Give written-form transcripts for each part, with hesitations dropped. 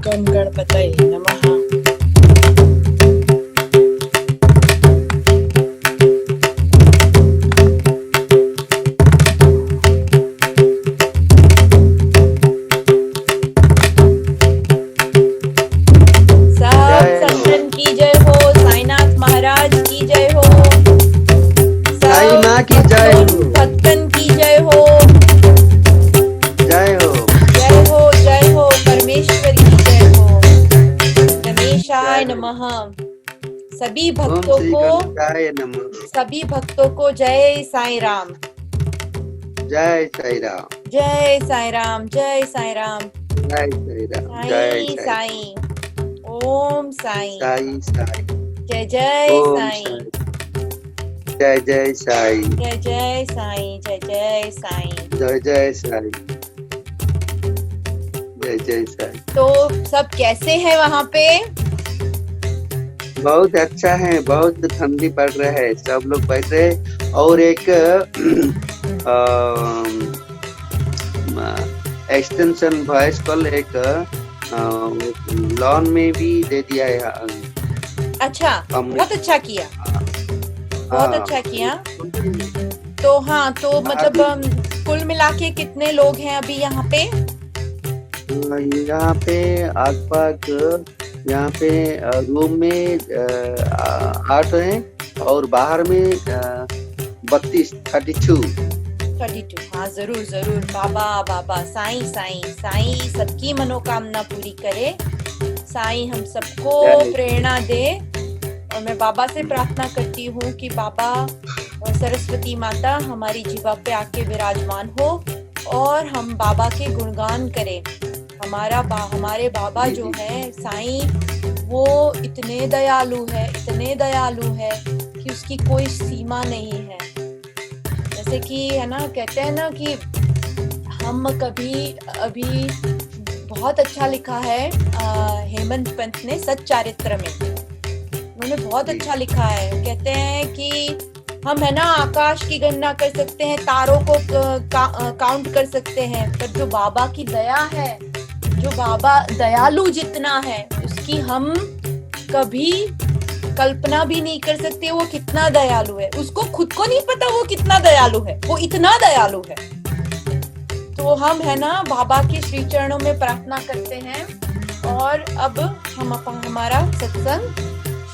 गम गणपतये नमः। सब जय हो संतन की जय हो, साईनाथ महाराज की जय हो, साई सब माँ की जय हो। भक्तन की जय हो। जय हो जय हो जय हो, परमेश्वर की जय हो। गणेशाय जय हो। नमः। सभी ओम भक्तों श्री को गणेशाय नमः। सभी भक्तों को जय साईं राम। जय साई राम। जय साईं राम, जय साईं राम। जय साई राम। जय साईं साई राम। साईं, ओम साईं। साई साई। जय जय ओम साईं। साई। जय जय साई। जय जय साईं, जय जय साईं। जय जय साई। जय जय साई। तो सब कैसे हैं वहाँ पे? बहुत अच्छा है, बहुत ठंडी पड़ रहा है, सब लोग बैठे और एक एक्सटेंशन वॉइस कॉल एक लॉन में भी दे दिया है। अच्छा, हमने बहुत अच्छा किया, बहुत हाँ अच्छा किया। तो हाँ, तो मतलब अभी कुल मिला के कितने लोग हैं अभी यहाँ पे? यहाँ पे आसपास यहाँ पे रूम में 8 हैं और बाहर में 32 32। हाँ जरूर जरूर। बाबा बाबा साईं साईं साईं सबकी मनोकामना पूरी करे। साईं हम सबको प्रेरणा दे। और मैं बाबा से प्रार्थना करती हूँ कि बाबा और सरस्वती माता हमारी जीवा पे आके विराजमान हो और हम बाबा के गुणगान करें। हमारे बाबा जो है साईं, वो इतने दयालु है, इतने दयालु है कि उसकी कोई सीमा नहीं है। जैसे कि है ना, कहते हैं ना कि हम कभी अभी बहुत अच्छा लिखा है हेमंत पंत ने सच्चारित्र में। उन्होंने बहुत अच्छा लिखा है। कहते हैं कि हम है ना आकाश की गणना कर सकते हैं, तारों को काउंट कर सकते हैं, पर जो बाबा की दया है, जो बाबा दयालु जितना है, उसकी हम कभी कल्पना भी नहीं कर सकते। वो कितना दयालु है, उसको खुद को नहीं पता वो कितना दयालु है, वो इतना दयालु है। तो हम है ना बाबा के श्री चरणों में प्रार्थना करते हैं और अब हम हमारा सत्संग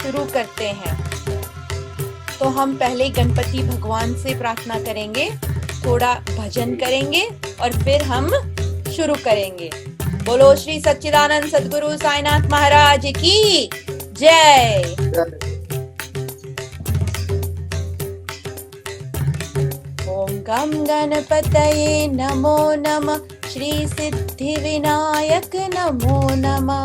शुरू करते हैं। तो हम पहले गणपति भगवान से प्रार्थना करेंगे, थोड़ा भजन करेंगे और फिर हम शुरू करेंगे। बोलो श्री सच्चिदानंद सद्गुरु साईनाथ महाराज की जय। ओम गम गणपतये नमो नमः। श्री सिद्धि विनायक नमो नमः।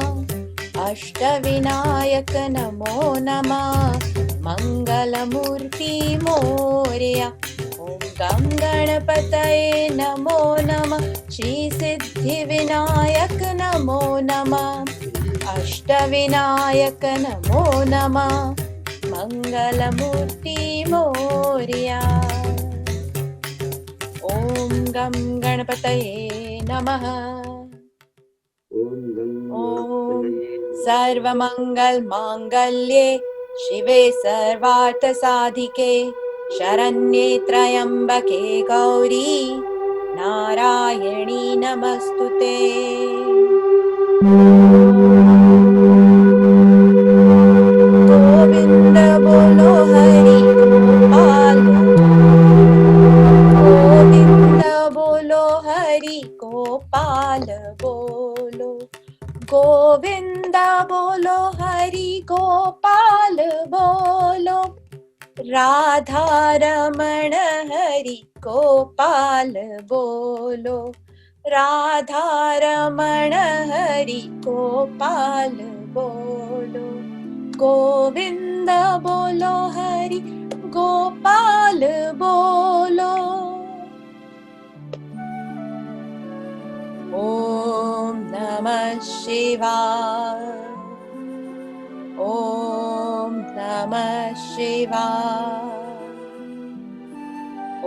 अष्ट विनायक नमो नमः। मंगलमूर्ति मोरया। ओम गम गणपतये नमो नमः। श्री सिद्धि विनायक नमो नमः। अष्ट विनायक नमो नमः। मंगलमूर्ति मोरया। ओम गम गणपतये नमः। ओम सर्वमंगल मांगल्ये शिवे सर्वार्थ साधिके शरण्ये त्र्यंबके गौरी नारायणी नमस्तुते। गोविंद बोलो हरि गोपाल, गोविंद बोलो हरि गोपाल बोलो, गोविंद बोलो हरि गोपाल बोलो। राधा रमण हरि गोपाल बोलो, राधा रमण हरि गोपाल बोलो। गोविंद बोलो हरि गोपाल बोलो। ओम नमः शिवाय। ओम नमः शिवाय।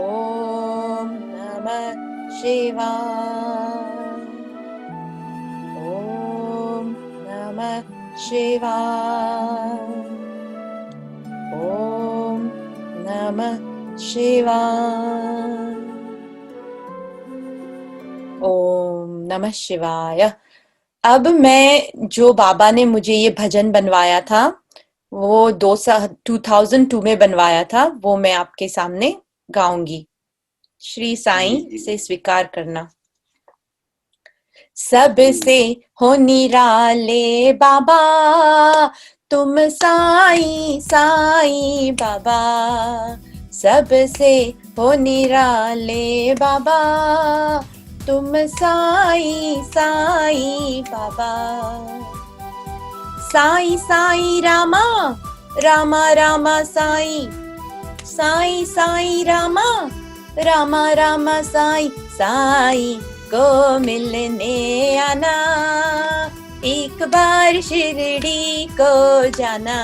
ओम नमः शिवाय। ओम नमः शिवाय। ओम नमः शिवाय। ओम नमः शिवाय। अब मैं जो बाबा ने मुझे ये भजन बनवाया था, वो 2002 में बनवाया था, वो मैं आपके सामने गाऊंगी। श्री साईं से स्वीकार करना। सबसे हो निराले बाबा तुम साईं साईं बाबा, सबसे हो निराले बाबा तुम साईं साईं बाबा। साईं साईं रामा रामा रामा साईं, साईं साईं रामा रामा रामा साईं, साईं को मिलने आना, एक बार शिरडी को जाना,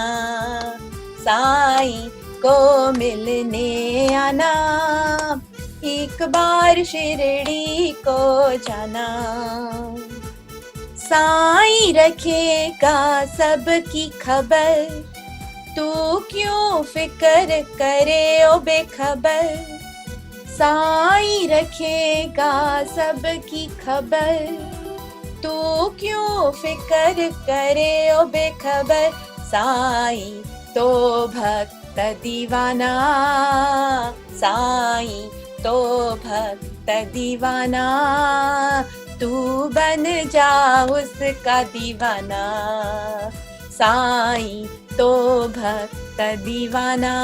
साईं को मिलने आना, एक बार शिरडी को जाना। साईं रखेगा सबकी खबर, तू क्यों फिक्र करे ओ बेखबर, साईं रखेगा सबकी खबर, तू क्यों फिक्र करे ओ बेखबर। साईं तो भक्त दीवाना, साईं तो भक्त दीवाना, तू बन जा उसका दीवाना। साईं तो भक्त दीवाना,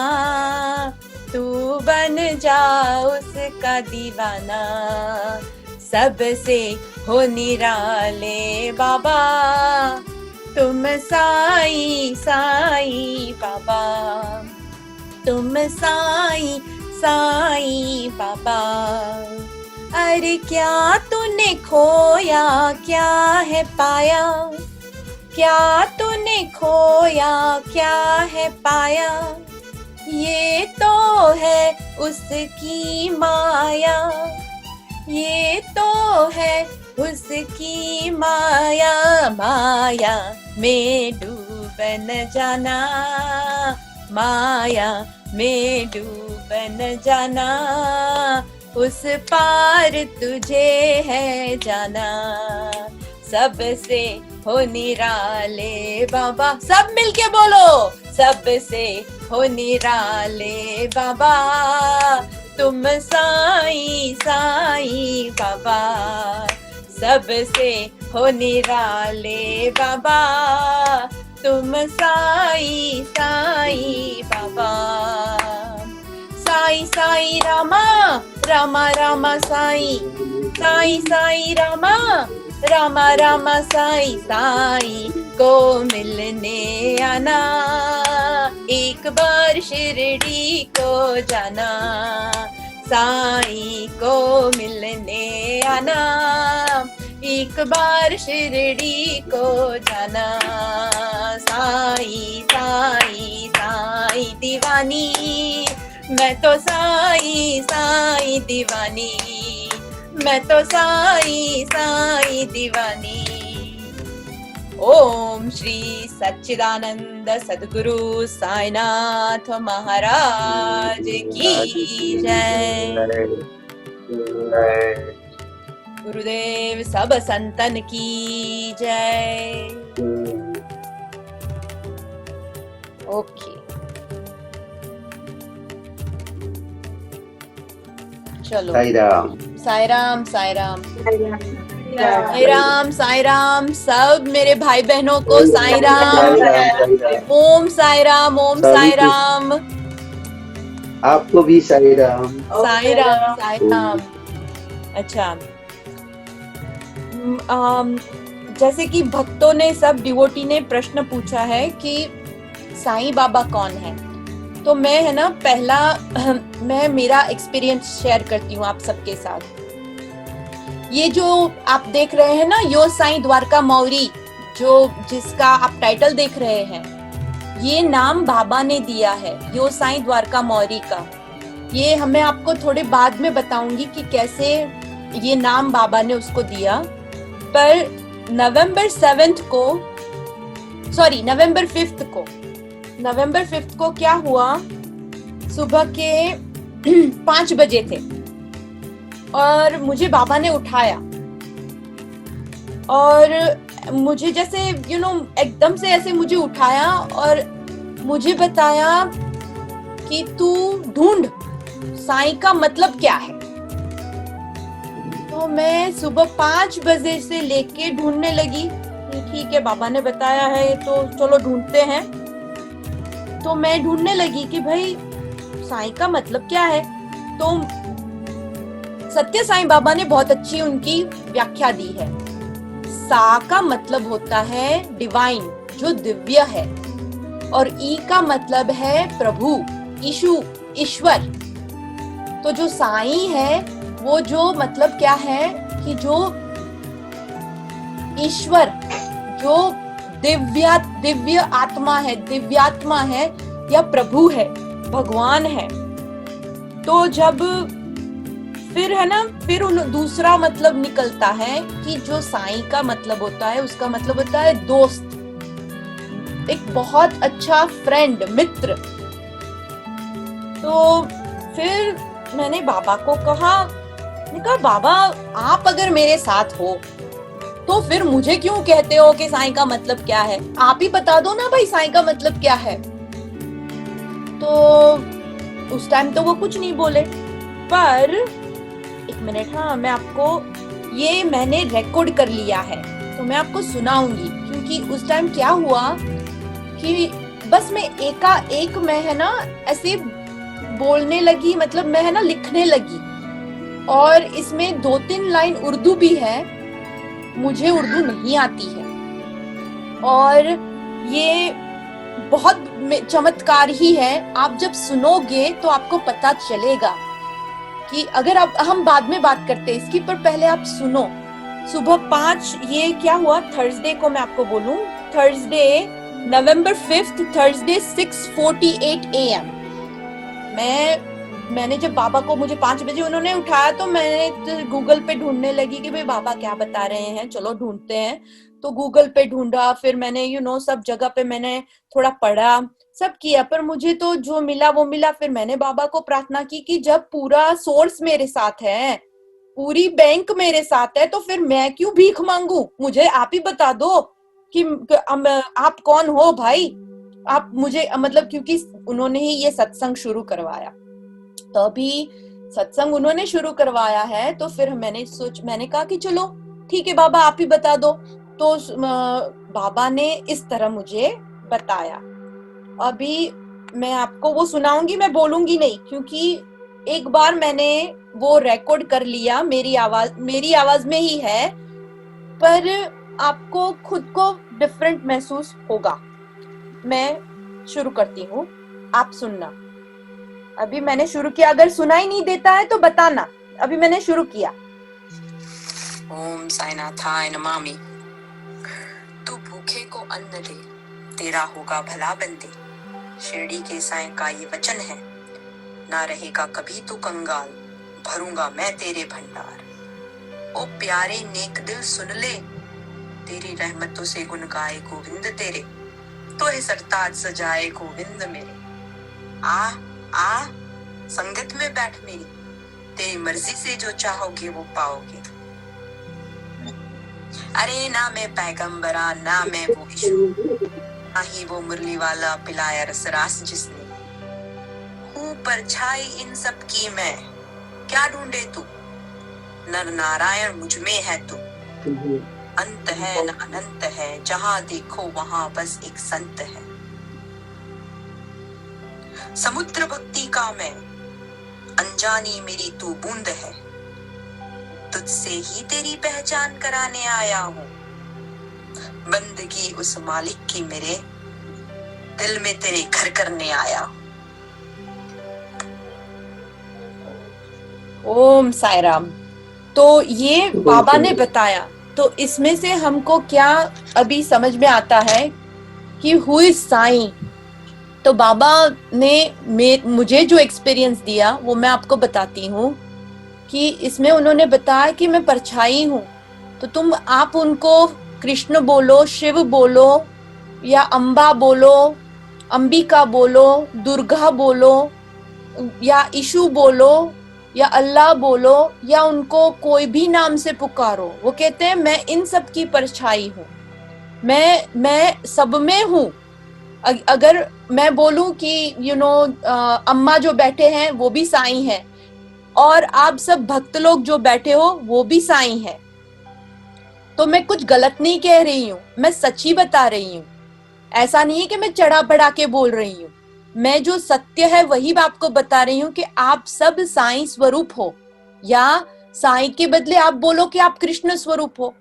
तू बन जा उसका दीवाना। सबसे हो निराले बाबा तुम साईं साईं बाबा, तुम साईं साईं बाबा। अरे क्या तूने खोया क्या है पाया, क्या तूने खोया क्या है पाया, ये तो है उसकी माया, ये तो है उसकी माया। माया में डूब न जाना, माया में डूब न जाना, उस पार तुझे है जाना। सबसे हो निराले बाबा, सब मिलके बोलो, सबसे हो निराले बाबा तुम साईं साईं बाबा, सबसे हो निराले बाबा तुम साईं साईं बाबा। साईं साईं रामा रामा रामा साईं, साईं साईं रामा रामा रामा साईं, साईं को मिलने आना, एक बार शिरडी को जाना, साईं को मिलने आना, एक बार शिरडी को जाना। साईं साईं साईं दीवानी, मैं तो साईं साईं दीवानी, मैं तो साईं साईं दीवानी। ओम श्री सच्चिदानंद सद्गुरु साईनाथ महाराज की जय। गुरुदेव सब संतन की जय। ओके, चलो। साई राम साई राम साई राम साई राम साई राम। सब मेरे भाई बहनों को साई राम। ओम साई राम, ओम साई राम। आपको भी साई राम। साई राम साई राम। अच्छा, जैसे कि भक्तों ने, सब डिवोटी ने प्रश्न पूछा है कि साईं बाबा कौन है, तो मैं है ना पहला मैं मेरा एक्सपीरियंस शेयर करती हूँ आप सबके साथ। ये जो आप देख रहे हैं ना, यो साईं द्वारका मौरी, जो जिसका आप टाइटल देख रहे हैं, ये नाम बाबा ने दिया है, यो साईं द्वारका मौरी का। ये हमें आपको थोड़े बाद में बताऊंगी कि कैसे ये नाम बाबा ने उसको दिया। पर नवंबर 7 को सॉरी नवंबर 5 को क्या हुआ, सुबह के 5 बजे थे और मुझे बाबा ने उठाया और मुझे जैसे एकदम से ऐसे मुझे उठाया और मुझे बताया कि तू ढूंढ साईं का मतलब क्या है। तो मैं सुबह 5 बजे से लेके ढूंढने लगी। ठीक है, बाबा ने बताया है तो चलो ढूंढते हैं। तो मैं ढूंढने लगी कि भाई साईं का मतलब क्या है। तो सत्य साईं बाबा ने बहुत अच्छी उनकी व्याख्या दी है। सा का मतलब होता है डिवाइन, जो दिव्य है, और ई का मतलब है प्रभु, ईशु, ईश्वर। तो जो साईं है वो जो मतलब क्या है कि जो ईश्वर, जो दिव्य आत्मा है, दिव्यात्मा है या प्रभु है, भगवान है। तो जब फिर है ना, फिर दूसरा मतलब निकलता है कि जो साईं का मतलब होता है, उसका मतलब होता है दोस्त, एक बहुत अच्छा फ्रेंड, मित्र। तो फिर मैंने बाबा को कहा, बाबा आप अगर मेरे साथ हो तो फिर मुझे क्यों कहते हो कि साईं का मतलब क्या है, आप ही बता दो ना भाई साईं का मतलब क्या है। तो उस टाइम तो वो कुछ नहीं बोले, पर एक मिनट, हाँ मैं आपको ये मैंने रिकॉर्ड कर लिया है तो मैं आपको सुनाऊंगी। क्योंकि उस टाइम क्या हुआ कि बस मैं एकाएक मैं है ना ऐसे बोलने लगी, मतलब मैं है ना लिखने लगी, और इसमें 2-3 लाइन उर्दू भी है, मुझे उर्दू नहीं आती है। और ये बहुत चमत्कार ही है, आप जब सुनोगे तो आपको पता चलेगा कि अगर आप, हम बाद में बात करते हैं इसकी, पर पहले आप सुनो। सुबह 5, ये क्या हुआ थर्सडे को, मैं आपको बोलूं, थर्सडे नवंबर 5, थर्सडे 6:48 AM। मैंने जब बाबा को, मुझे 5 बजे उन्होंने उठाया तो मैंने गूगल पे ढूंढने लगी कि भाई बाबा क्या बता रहे हैं, चलो ढूंढते हैं। तो गूगल पे ढूंढा, फिर मैंने सब जगह पे मैंने थोड़ा पढ़ा, सब किया, पर मुझे तो जो मिला वो मिला। फिर मैंने बाबा को प्रार्थना की कि जब पूरा सोर्स मेरे साथ है, पूरी बैंक मेरे साथ है, तो फिर मैं क्यों भीख मांगू, मुझे आप ही बता दो कि आप कौन हो भाई, आप मुझे, मतलब क्योंकि उन्होंने ही ये सत्संग शुरू करवाया, तो अभी सत्संग उन्होंने शुरू करवाया है। तो फिर मैंने कहा कि चलो ठीक है बाबा आप ही बता दो। तो बाबा ने इस तरह मुझे बताया। अभी मैं आपको वो सुनाऊंगी, मैं बोलूंगी नहीं, क्योंकि एक बार मैंने वो रिकॉर्ड कर लिया, मेरी आवाज में ही है, पर आपको खुद को डिफरेंट महसूस होगा। मैं शुरू करती हूँ, आप सुनना। अभी मैंने शुरू किया, अगर सुनाई नहीं देता है तो बताना। अभी मैंने शुरू किया। ओम साईनाथाय नमामि। तू भूखे को अन्न दे, तेरा होगा भला बंदे। शिरडी के साईं का ये वचन है, ना रहेगा कभी तू कंगाल, भरूंगा मैं तेरे भंडार। ओ प्यारे नेक दिल सुन ले, तेरी रहमतों से गुन गाए गोविंद तेरे। तो है सरताज सजाए गोविंद मेरे। आ संगत में बैठ मेरी, तेरी मर्जी से जो चाहोगे वो पाओगे। अरे ना मैं पैगंबरा, ना मैं वो ईशु, ना ही वो मुरली वाला पिलाया रसरास जिसने। हूँ परछाई इन सब की मैं, क्या ढूंढे तू, नर नारायण मुझ में है तू। अंत है न अनंत है, जहां देखो वहां बस एक संत है। समुद्र भक्ति का मैं, अनजानी मेरी तू बूंद है। तुझसे ही तेरी पहचान कराने आया हूँ, बंदगी उस मालिक की मेरे दिल में तेरे घर करने आया हूँ। ओम साई राम। तो ये बाबा ने बताया, तो इसमें से हमको क्या अभी समझ में आता है कि हु इज साईं। तो बाबा ने मुझे जो एक्सपीरियंस दिया वो मैं आपको बताती हूँ कि इसमें उन्होंने बताया कि मैं परछाई हूँ। तो आप उनको कृष्ण बोलो, शिव बोलो, या अम्बा बोलो, अंबिका बोलो, दुर्गा बोलो, या ईशु बोलो, या अल्लाह बोलो, या उनको कोई भी नाम से पुकारो, वो कहते हैं मैं इन सब की परछाई हूँ, मैं सब में हूँ। अगर मैं बोलूं कि अम्मा जो बैठे हैं वो भी साईं हैं, और आप सब भक्त लोग जो बैठे हो वो भी साईं हैं, तो मैं कुछ गलत नहीं कह रही हूँ, मैं सच ही बता रही हूँ। ऐसा नहीं है कि मैं चढ़ा बढ़ा के बोल रही हूँ, मैं जो सत्य है वही आपको बता रही हूँ कि आप सब साईं स्वरूप हो, या साईं के बदले आप बोलो कि आप कृष्ण स्वरूप हो,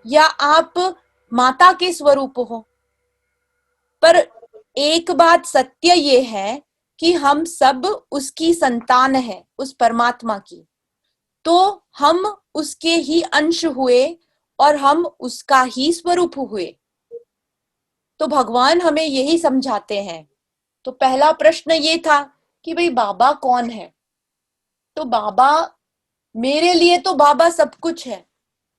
या आप माता के स्वरूप हो। पर एक बात सत्य ये है कि हम सब उसकी संतान है, उस परमात्मा की, तो हम उसके ही अंश हुए और हम उसका ही स्वरूप हुए। तो भगवान हमें यही समझाते हैं। तो पहला प्रश्न ये था कि भाई बाबा कौन है? तो बाबा, मेरे लिए तो बाबा सब कुछ है।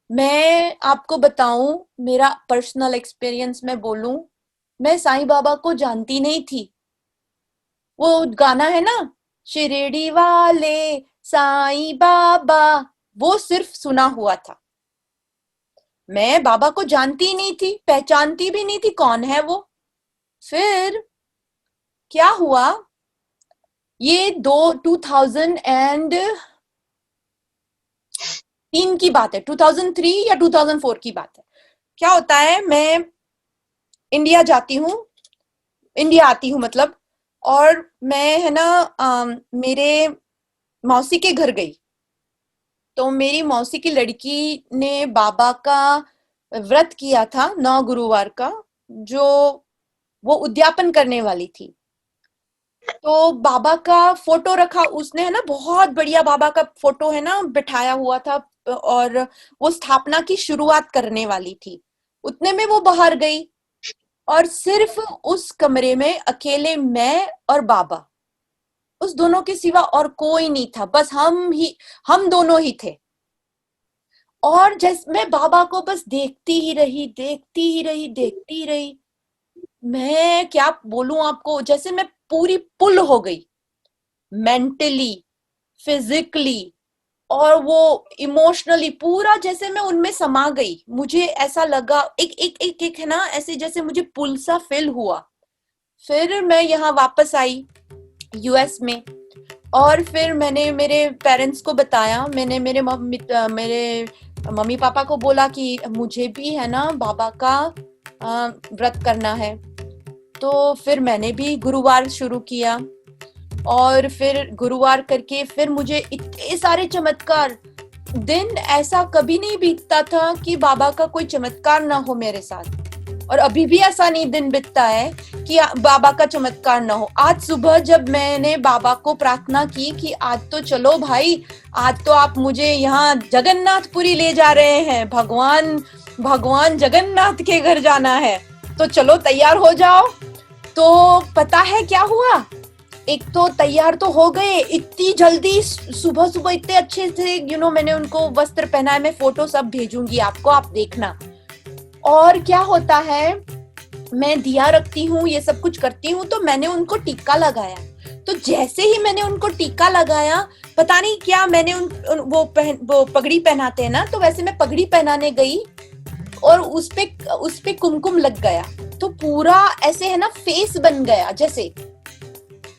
मैं आपको बताऊं, मेरा पर्सनल एक्सपीरियंस में बोलूं, मैं साईं बाबा को जानती नहीं थी। वो गाना है ना, शिरडी वाले साईं बाबा, वो सिर्फ सुना हुआ था। मैं बाबा को जानती ही नहीं थी, पहचानती भी नहीं थी कौन है वो। फिर क्या हुआ, ये 2003 की बात है, 2003 या 2004 की बात है। क्या होता है, मैं इंडिया जाती हूँ, इंडिया आती हूँ मतलब, और मैं है ना मेरे मौसी के घर गई। तो मेरी मौसी की लड़की ने बाबा का व्रत किया था 9 गुरुवार का, जो वो उद्यापन करने वाली थी। तो बाबा का फोटो रखा उसने, है ना, बहुत बढ़िया बाबा का फोटो है ना बिठाया हुआ था, और वो स्थापना की शुरुआत करने वाली थी। उतने में वो बाहर गई, और सिर्फ उस कमरे में अकेले मैं और बाबा, उस दोनों के सिवा और कोई नहीं था, बस हम दोनों ही थे। और जैसे मैं बाबा को बस देखती ही रही, देखती ही रही, देखती ही रही। मैं क्या बोलूं आपको, जैसे मैं पूरी पुल हो गई, मेंटली, फिजिकली, और वो इमोशनली, पूरा जैसे मैं उनमें समा गई। मुझे ऐसा लगा, एक एक एक एक है ना, ऐसे जैसे मुझे पुल सा फील हुआ। फिर मैं यहाँ वापस आई यूएस में, और फिर मैंने मेरे पेरेंट्स को बताया, मैंने मेरे मम्मी पापा को बोला कि मुझे भी है ना बाबा का व्रत करना है। तो फिर मैंने भी गुरुवार शुरू किया, और फिर गुरुवार करके फिर मुझे इतने सारे चमत्कार, दिन ऐसा कभी नहीं बीतता था कि बाबा का कोई चमत्कार ना हो मेरे साथ। और अभी भी ऐसा नहीं दिन बीतता है कि बाबा का चमत्कार ना हो। आज सुबह जब मैंने बाबा को प्रार्थना की कि आज तो चलो भाई, आज तो आप मुझे यहाँ जगन्नाथपुरी ले जा रहे हैं, भगवान जगन्नाथ के घर जाना है, तो चलो तैयार हो जाओ। तो पता है क्या हुआ, एक तो तैयार तो हो गए इतनी जल्दी, सुबह सुबह इतने अच्छे से मैंने उनको वस्त्र पहनाए, मैं फोटो सब भेजूंगी आपको, आप देखना। और क्या होता है, मैं दिया रखती हूँ, ये सब कुछ करती हूँ, तो मैंने उनको टीका लगाया। तो जैसे ही मैंने उनको टीका लगाया, पता नहीं क्या, मैंने वो पगड़ी पहनाते हैं ना, तो वैसे मैं पगड़ी पहनाने गई और उस पे कुमकुम लग गया, तो पूरा ऐसे है ना फेस बन गया जैसे।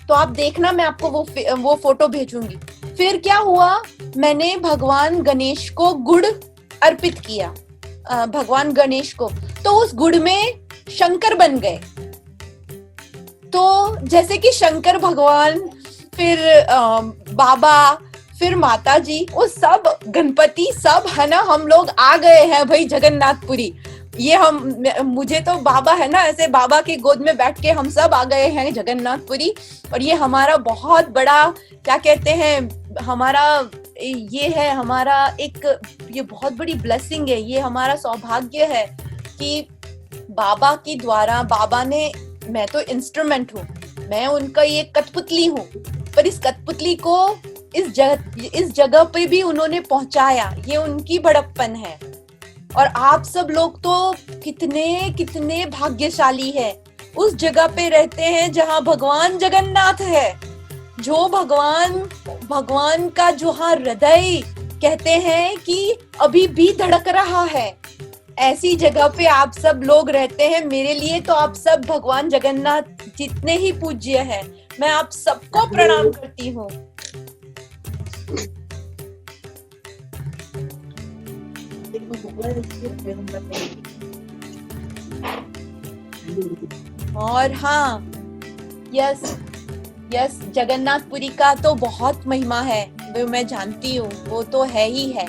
तो आप देखना, मैं आपको वो फोटो भेजूंगी। फिर क्या हुआ, मैंने भगवान गणेश को गुड़ अर्पित किया, भगवान गणेश को, तो उस गुड़ में शंकर बन गए। तो जैसे कि शंकर भगवान, फिर बाबा, फिर माता जी, वो सब गणपति सब है ना, हम लोग आ गए हैं भाई जगन्नाथपुरी। ये मुझे तो बाबा है ना, ऐसे बाबा के गोद में बैठ के हम सब आ गए हैं जगन्नाथपुरी। और ये हमारा बहुत बड़ा, क्या कहते हैं, हमारा ये है, हमारा एक ये बहुत बड़ी ब्लेसिंग है, ये हमारा सौभाग्य है कि बाबा की द्वारा, बाबा ने, मैं तो इंस्ट्रूमेंट हूँ, मैं उनका ये कठपुतली हूँ, पर इस कठपुतली को इस जगह पे भी उन्होंने पहुंचाया, ये उनकी बड़प्पन है। और आप सब लोग तो कितने कितने भाग्यशाली है, उस जगह पे रहते हैं जहाँ भगवान जगन्नाथ है, जो भगवान का जो हाँ हृदय कहते हैं कि अभी भी धड़क रहा है, ऐसी जगह पे आप सब लोग रहते हैं। मेरे लिए तो आप सब भगवान जगन्नाथ जितने ही पूज्य हैं, मैं आप सबको प्रणाम करती हूँ। और हाँ, यस जगन्नाथपुरी का तो बहुत महिमा है, वो मैं जानती हूँ, वो तो है ही है।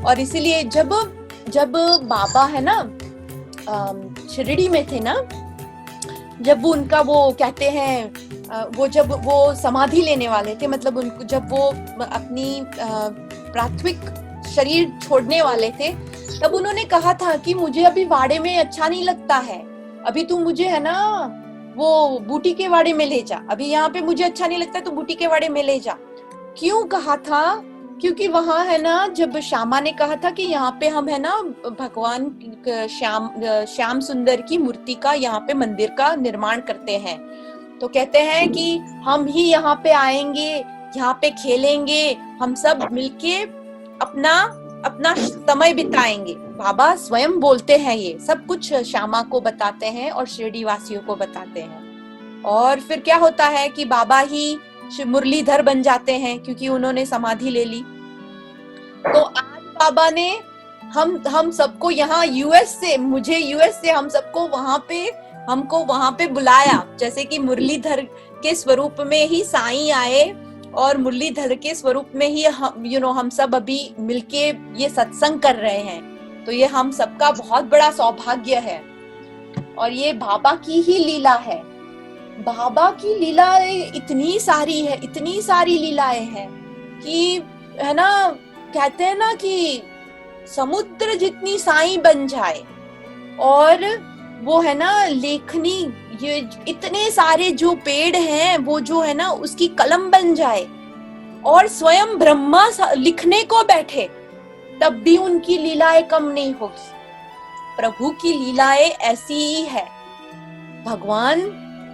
और इसीलिए जब बाबा है ना शिरडी में थे ना, जब वो उनका वो कहते हैं वो जब वो समाधि लेने वाले थे, मतलब उनको जब वो अपनी प्राथमिक शरीर छोड़ने वाले थे, तब उन्होंने कहा था कि मुझे अभी वाड़े में अच्छा नहीं लगता है, अभी तू मुझे है ना वो बूटी के वाड़े में ले जा, अभी यहाँ पे मुझे अच्छा नहीं लगता, तो बूटी के वाड़े में ले जा। क्यों कहा था? क्योंकि वहां है ना, जब श्यामा ने कहा था कि यहाँ पे हम है ना भगवान श्याम सुंदर की मूर्ति का यहाँ पे मंदिर का निर्माण करते हैं, तो कहते हैं कि हम ही यहाँ पे आएंगे, यहाँ पे खेलेंगे, हम सब मिलके अपना समय बिताएंगे। बाबा स्वयं बोलते हैं, ये सब कुछ श्यामा को बताते हैं और शिरडी वासियों को बताते हैं। और फिर क्या होता है कि बाबा ही मुरलीधर बन जाते हैं, क्योंकि उन्होंने समाधि ले ली। तो आज बाबा ने हम सबको यहाँ यूएस से हम सबको हमको वहां पे बुलाया, जैसे कि मुरलीधर के स्वरूप में ही साईं आए, और मुरलीधर के स्वरूप में ही हम सब अभी मिलके ये सत्संग कर रहे हैं। तो ये हम सबका बहुत बड़ा सौभाग्य है, और ये बाबा की ही लीला है। बाबा की लीलाएं इतनी सारी लीलाएं हैं कि है ना, कहते हैं ना कि समुद्र जितनी साईं बन जाए, और वो है ना लेखनी, ये इतने सारे जो पेड़ हैं वो जो है ना उसकी कलम बन जाए, और स्वयं ब्रह्मा लिखने को बैठे, तब भी उनकी लीलाएं कम नहीं होगी। प्रभु की लीलाएं ऐसी ही है। भगवान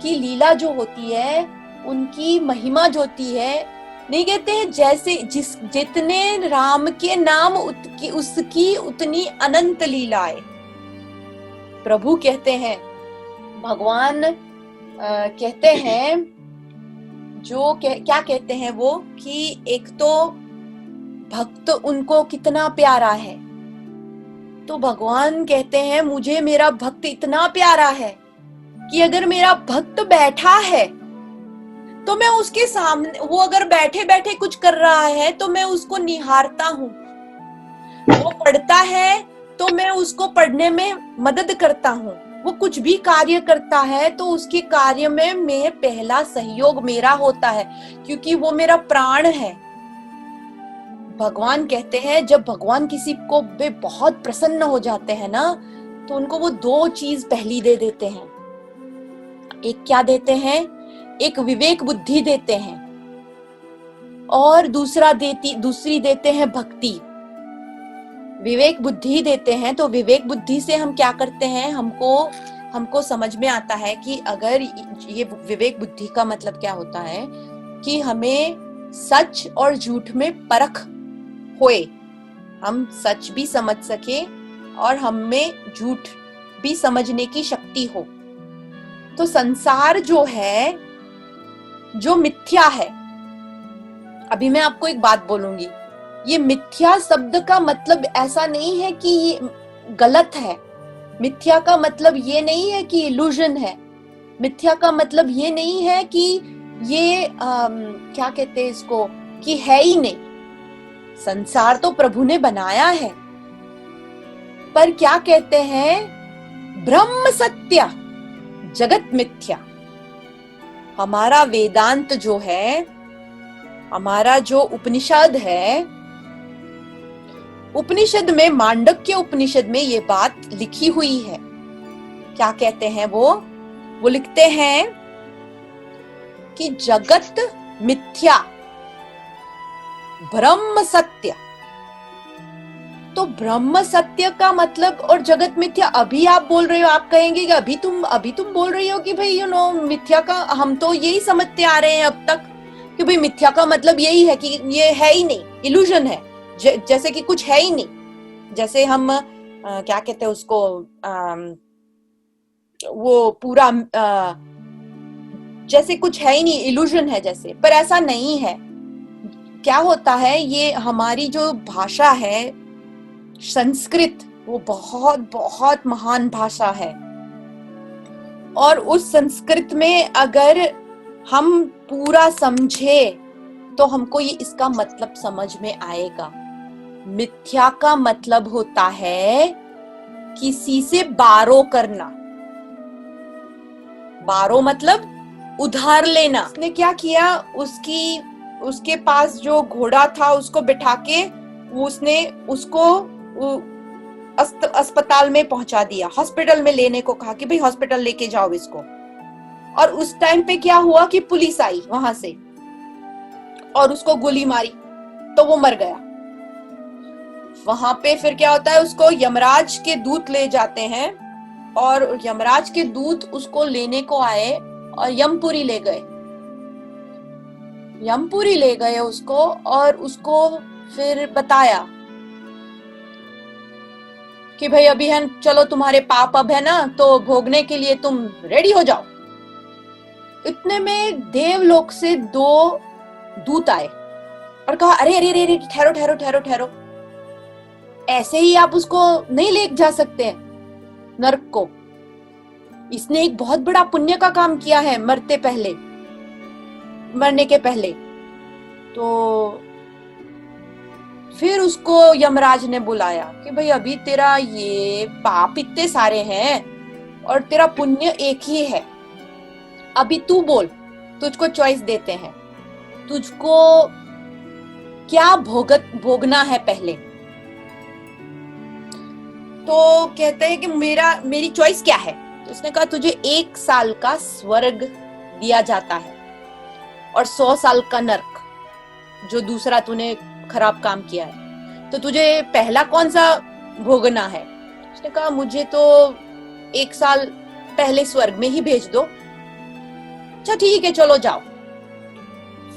की लीला जो होती है, उनकी महिमा जो होती है, नहीं कहते हैं जैसे जितने राम के नाम उसकी उतनी अनंत लीलाएं। प्रभु कहते हैं, भगवान कहते हैं, क्या कहते हैं वो, कि एक तो भक्त उनको कितना प्यारा है, तो भगवान कहते हैं मुझे मेरा भक्त इतना प्यारा है कि अगर मेरा भक्त बैठा है तो मैं उसके सामने, वो अगर बैठे बैठे कुछ कर रहा है तो मैं उसको निहारता हूँ, वो पढ़ता है तो मैं उसको पढ़ने में मदद करता हूँ, वो कुछ भी कार्य करता है तो उसके कार्य में पहला सहयोग मेरा होता है, क्योंकि वो मेरा प्राण है। भगवान कहते हैं जब भगवान किसी को वे बहुत प्रसन्न हो जाते हैं ना, तो उनको वो दो चीज पहली दे देते हैं। एक क्या देते हैं? एक विवेक बुद्धि देते हैं, और दूसरी देते हैं भक्ति। विवेक बुद्धि देते हैं, तो विवेक बुद्धि से हम क्या करते हैं, हमको समझ में आता है कि अगर ये विवेक बुद्धि का मतलब क्या होता है कि हमें सच और झूठ में परख होए, हम सच भी समझ सके और हमें झूठ भी समझने की शक्ति हो। तो संसार जो है, जो मिथ्या है, अभी मैं आपको एक बात बोलूंगी, ये मिथ्या शब्द का मतलब ऐसा नहीं है कि ये गलत है। मिथ्या का मतलब ये नहीं है कि इल्यूजन है। मिथ्या का मतलब ये नहीं है कि ये क्या कहते हैं इसको, कि है ही नहीं। संसार तो प्रभु ने बनाया है, पर क्या कहते हैं, ब्रह्म सत्य जगत मिथ्या। हमारा वेदांत जो है, हमारा जो उपनिषद है, उपनिषद में, मांडक्य उपनिषद में ये बात लिखी हुई है। क्या कहते हैं वो लिखते हैं कि जगत मिथ्या, ब्रह्म सत्य। तो ब्रह्म सत्य का मतलब और जगत मिथ्या, अभी आप बोल रहे हो, आप कहेंगे कि अभी तुम बोल रही हो कि भाई मिथ्या का, हम तो यही समझते आ रहे हैं अब तक कि भाई मिथ्या का मतलब यही है कि ये है ही नहीं, इल्यूजन है, जैसे कि कुछ है ही नहीं, जैसे हम क्या कहते हैं उसको, वो पूरा जैसे कुछ है ही नहीं, इल्यूजन है जैसे, पर ऐसा नहीं है। क्या होता है, ये हमारी जो भाषा है संस्कृत, वो बहुत बहुत महान भाषा है, और उस संस्कृत में अगर हम पूरा समझे तो हमको ये इसका मतलब समझ में आएगा। मिथ्या का मतलब होता है किसी से बारो करना, बारो मतलब उधार लेना। उसने क्या किया, उसके पास जो घोड़ा था उसको बिठा के उसने उसको अस्पताल में पहुंचा दिया, हॉस्पिटल में लेने को कहा कि भाई हॉस्पिटल लेके जाओ इसको। और उस टाइम पे क्या हुआ कि पुलिस आई वहां से और उसको गोली मारी, तो वो मर गया। वहां पे फिर क्या होता है, उसको यमराज के दूत ले जाते हैं, और यमराज के दूत उसको लेने को आए और यमपुरी ले गए, यमपुरी ले गए उसको, और उसको फिर बताया कि भाई अभी है, चलो तुम्हारे पाप अब है ना, तो भोगने के लिए तुम रेडी हो जाओ। इतने में देवलोक से 2 दूत आए और कहा अरे अरे अरे ठहरो ठहरो ठहरो ठहरो, ऐसे ही आप उसको नहीं ले जा सकते नरक को, इसने एक बहुत बड़ा पुण्य का काम किया है मरने के पहले। तो फिर उसको यमराज ने बुलाया कि भाई अभी तेरा ये पाप इतने सारे हैं और तेरा पुण्य एक ही है, अभी तू बोल, तुझको चॉइस देते हैं, तुझको क्या भोगना है पहले। तो कहते हैं कि मेरी चॉइस क्या है। तो उसने कहा तुझे 1 साल का स्वर्ग दिया जाता है और 100 साल का नरक, जो दूसरा तूने खराब काम किया है, तो तुझे पहला कौन सा भोगना है। उसने कहा मुझे तो 1 साल पहले स्वर्ग में ही भेज दो। अच्छा ठीक है चलो जाओ।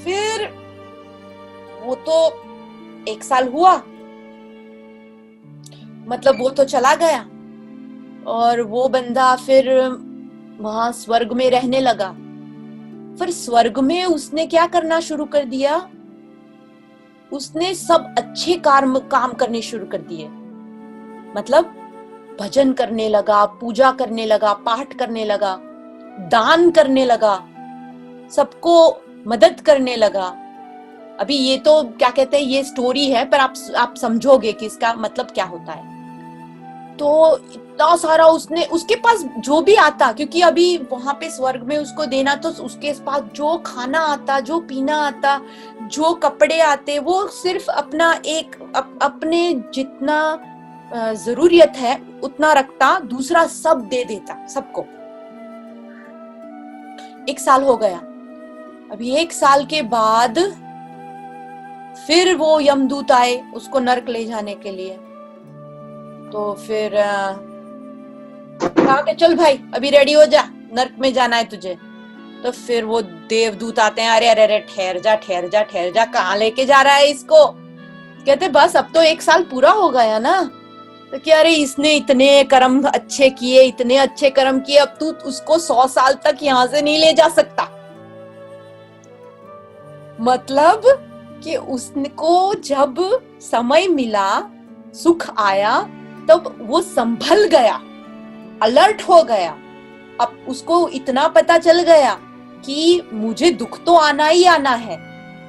फिर वो तो 1 साल हुआ, मतलब वो तो चला गया, और वो बंदा फिर वहां स्वर्ग में रहने लगा। फिर स्वर्ग में उसने क्या करना शुरू कर दिया, उसने सब अच्छे काम करने शुरू कर दिए, मतलब भजन करने लगा, पूजा करने लगा, पाठ करने लगा, दान करने लगा, सबको मदद करने लगा। अभी ये तो क्या कहते हैं, ये स्टोरी है, पर आप समझोगे कि इसका मतलब क्या होता है। तो इतना सारा उसके पास जो भी आता, क्योंकि अभी वहां पे स्वर्ग में उसको देना, तो उसके पास जो खाना आता, जो पीना आता, जो कपड़े आते, वो सिर्फ अपने जितना जरूरियत है उतना रखता, दूसरा सब दे देता सबको। 1 साल हो गया। अभी 1 साल के बाद फिर वो यमदूत आए उसको नरक ले जाने के लिए। तो फिर कहा कि चल भाई अभी रेडी हो जा, नरक में जाना है तुझे। तो फिर वो देवदूत आते हैं, अरे अरे अरे ठहर जा ठहर जा ठहर जा, कहाँ लेके जा रहा है इसको। कहते बस अब तो 1 साल पूरा हो गया ना। तो क्या, अरे इसने इतने कर्म अच्छे किए, इतने अच्छे कर्म किए, अब तू उसको 100 साल तक यहाँ से नहीं ले जा सकता। मतलब कि उसको जब समय मिला, सुख आया, तब वो संभल गया, अलर्ट हो गया। अब उसको इतना पता चल गया कि मुझे दुख तो आना ही आना है,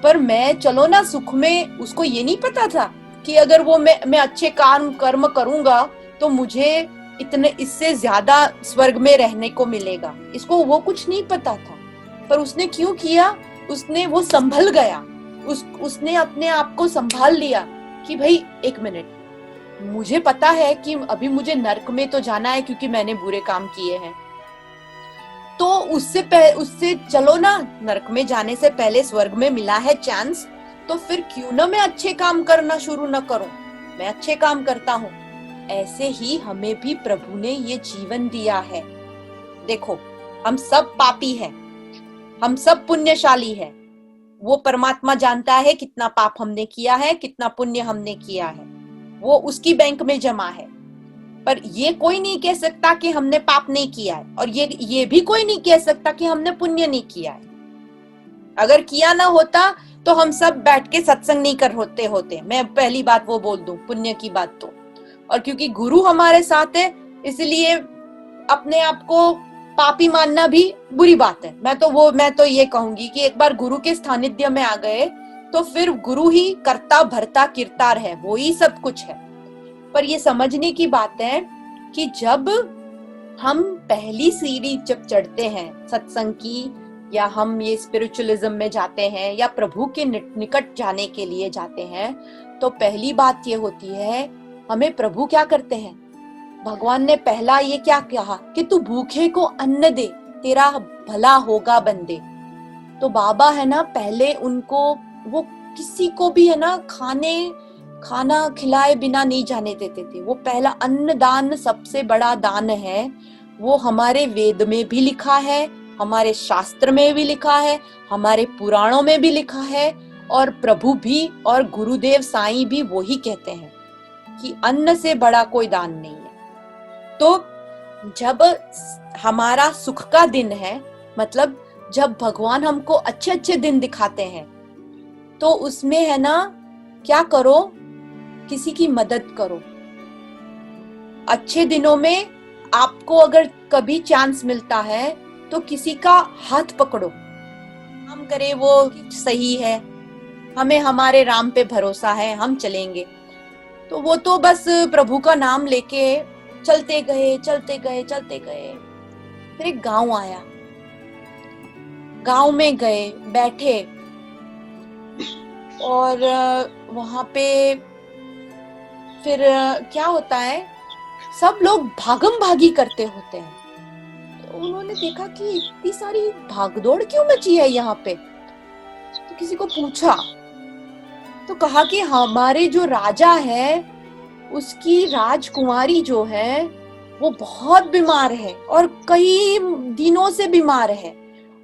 पर मैं चलो ना सुख में। उसको ये नहीं पता था कि अगर वो मैं अच्छे कर्म करूंगा तो मुझे इतने इससे ज्यादा स्वर्ग में रहने को मिलेगा। इसको वो कुछ नहीं पता था, पर उसने क्यों किया, वो संभल गया। उसने अपने आप को संभाल लिया कि भाई 1 मिनट, मुझे पता है कि अभी मुझे नरक में तो जाना है क्योंकि मैंने बुरे काम किए हैं, तो उससे चलो ना, नरक में जाने से पहले स्वर्ग में मिला है चांस, तो फिर क्यों ना मैं अच्छे काम करना शुरू न करूं। मैं अच्छे काम करता हूँ। ऐसे ही हमें भी प्रभु ने ये जीवन दिया है। देखो, हम सब पापी हैं, हम सब पुण्यशाली हैं। वो परमात्मा जानता है कितना पाप हमने किया है, कितना पुण्य हमने किया है, वो उसकी बैंक में जमा है। पर ये कोई नहीं कह सकता कि हमने पाप नहीं किया है, और ये भी कोई नहीं कह सकता कि हमने पुण्य नहीं किया है। अगर किया ना होता तो हम सब बैठ के सत्संग नहीं कर होते। मैं पहली बात वो बोल दूं, पुण्य की बात तो। और क्योंकि गुरु हमारे साथ है, इसलिए अपने आप को पापी मानना भी बुरी बात है। मैं तो ये कहूंगी कि एक बार गुरु के सानिध्य में आ गए तो फिर गुरु ही कर्ता भरता किरतार है, वो ही सब कुछ है। पर ये समझने की बात है कि जब हम पहली सीढ़ी जब चढ़ते हैं सत्संग की, या हम ये स्पिरिचुअलिज्म में जाते हैं, या प्रभु के निकट जाने के लिए जाते हैं, तो पहली बात ये होती है, हमें प्रभु क्या करते हैं, भगवान ने पहला ये क्या कहा कि तू भूखे को अन्न दे, तेरा भला होगा बंदे। तो बाबा है ना, पहले उनको वो किसी को भी है ना खाना खिलाए बिना नहीं जाने देते थे। वो पहला अन्न दान सबसे बड़ा दान है। वो हमारे वेद में भी लिखा है, हमारे शास्त्र में भी लिखा है, हमारे पुराणों में भी लिखा है, और प्रभु भी और गुरुदेव साईं भी वही कहते हैं कि अन्न से बड़ा कोई दान नहीं है। तो जब हमारा सुख का दिन है, मतलब जब भगवान हमको अच्छे अच्छे दिन दिखाते हैं, तो उसमें है ना, क्या करो, किसी की मदद करो। अच्छे दिनों में आपको अगर कभी चांस मिलता है तो किसी का हाथ पकड़ो, हम करे वो सही है, हमें हमारे राम पे भरोसा है, हम चलेंगे। तो वो तो बस प्रभु का नाम लेके चलते गए। फिर एक गांव आया, गांव में गए, बैठे, और वहां पे फिर क्या होता है, सब लोग भागम भागी करते होते हैं। तो उन्होंने देखा कि इतनी सारी भागदौड़ क्यों मची है यहाँ पे। तो किसी को पूछा तो कहा कि हमारे जो राजा है, उसकी राजकुमारी जो है वो बहुत बीमार है, और कई दिनों से बीमार है,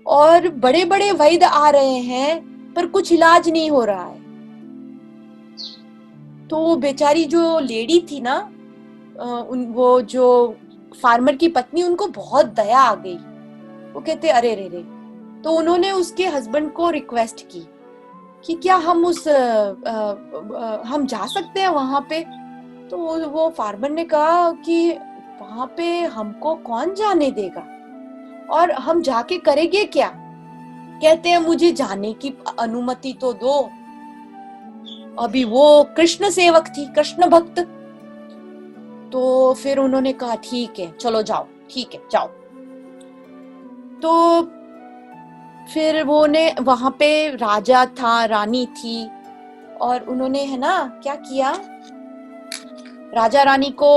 और बड़े बड़े वैद्य आ रहे हैं पर कुछ इलाज नहीं हो रहा है। तो बेचारी जो लेडी थी ना, वो जो फार्मर की पत्नी, उनको बहुत दया आ गई। वो कहते अरे रे रे। तो उन्होंने उसके हस्बैंड को रिक्वेस्ट की कि क्या हम हम जा सकते हैं वहां पे। तो वो फार्मर ने कहा कि वहां पे हमको कौन जाने देगा, और हम जाके करेंगे क्या। कहते हैं मुझे जाने की अनुमति तो दो। अभी वो कृष्ण सेवक थी, कृष्ण भक्त। तो फिर उन्होंने कहा ठीक है चलो जाओ, ठीक है जाओ। तो फिर वो ने वहां पे राजा था, रानी थी, और उन्होंने है ना क्या किया, राजा रानी को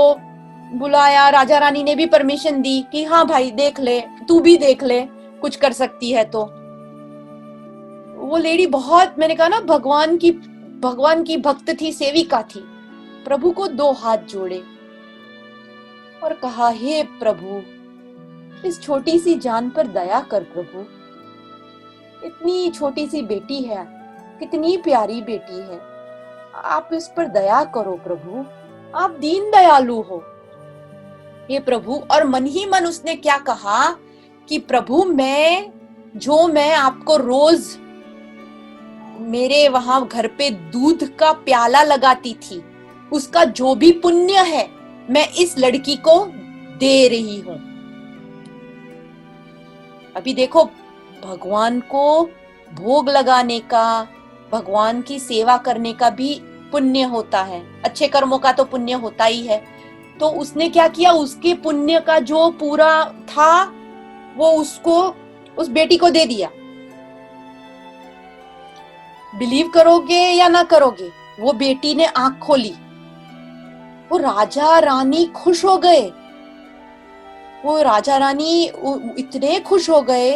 बुलाया। राजा रानी ने भी परमिशन दी कि हाँ भाई देख ले, तू भी देख ले, कुछ कर सकती है तो। वो लेडी बहुत, मैंने कहा ना, भगवान की भक्त थी, सेविका थी। प्रभु को 2 हाथ जोड़े और कहा हे प्रभु, इस छोटी सी जान पर दया कर प्रभु। इतनी छोटी सी बेटी है, कितनी प्यारी बेटी है, आप इस पर दया करो प्रभु, आप दीन दयालु हो हे प्रभु। और मन ही मन उसने क्या कहा कि प्रभु, मैं आपको रोज मेरे वहां घर पे दूध का प्याला लगाती थी, उसका जो भी पुण्य है मैं इस लड़की को दे रही हूं। अभी देखो, भगवान को भोग लगाने का, भगवान की सेवा करने का भी पुण्य होता है, अच्छे कर्मों का तो पुण्य होता ही है। तो उसने क्या किया, उसके पुण्य का जो पूरा था वो उसको, उस बेटी को दे दिया। बिलीव करोगे या ना करोगे, वो बेटी ने आंख खोली, वो राजा रानी खुश हो गए। वो राजा रानी इतने खुश हो गए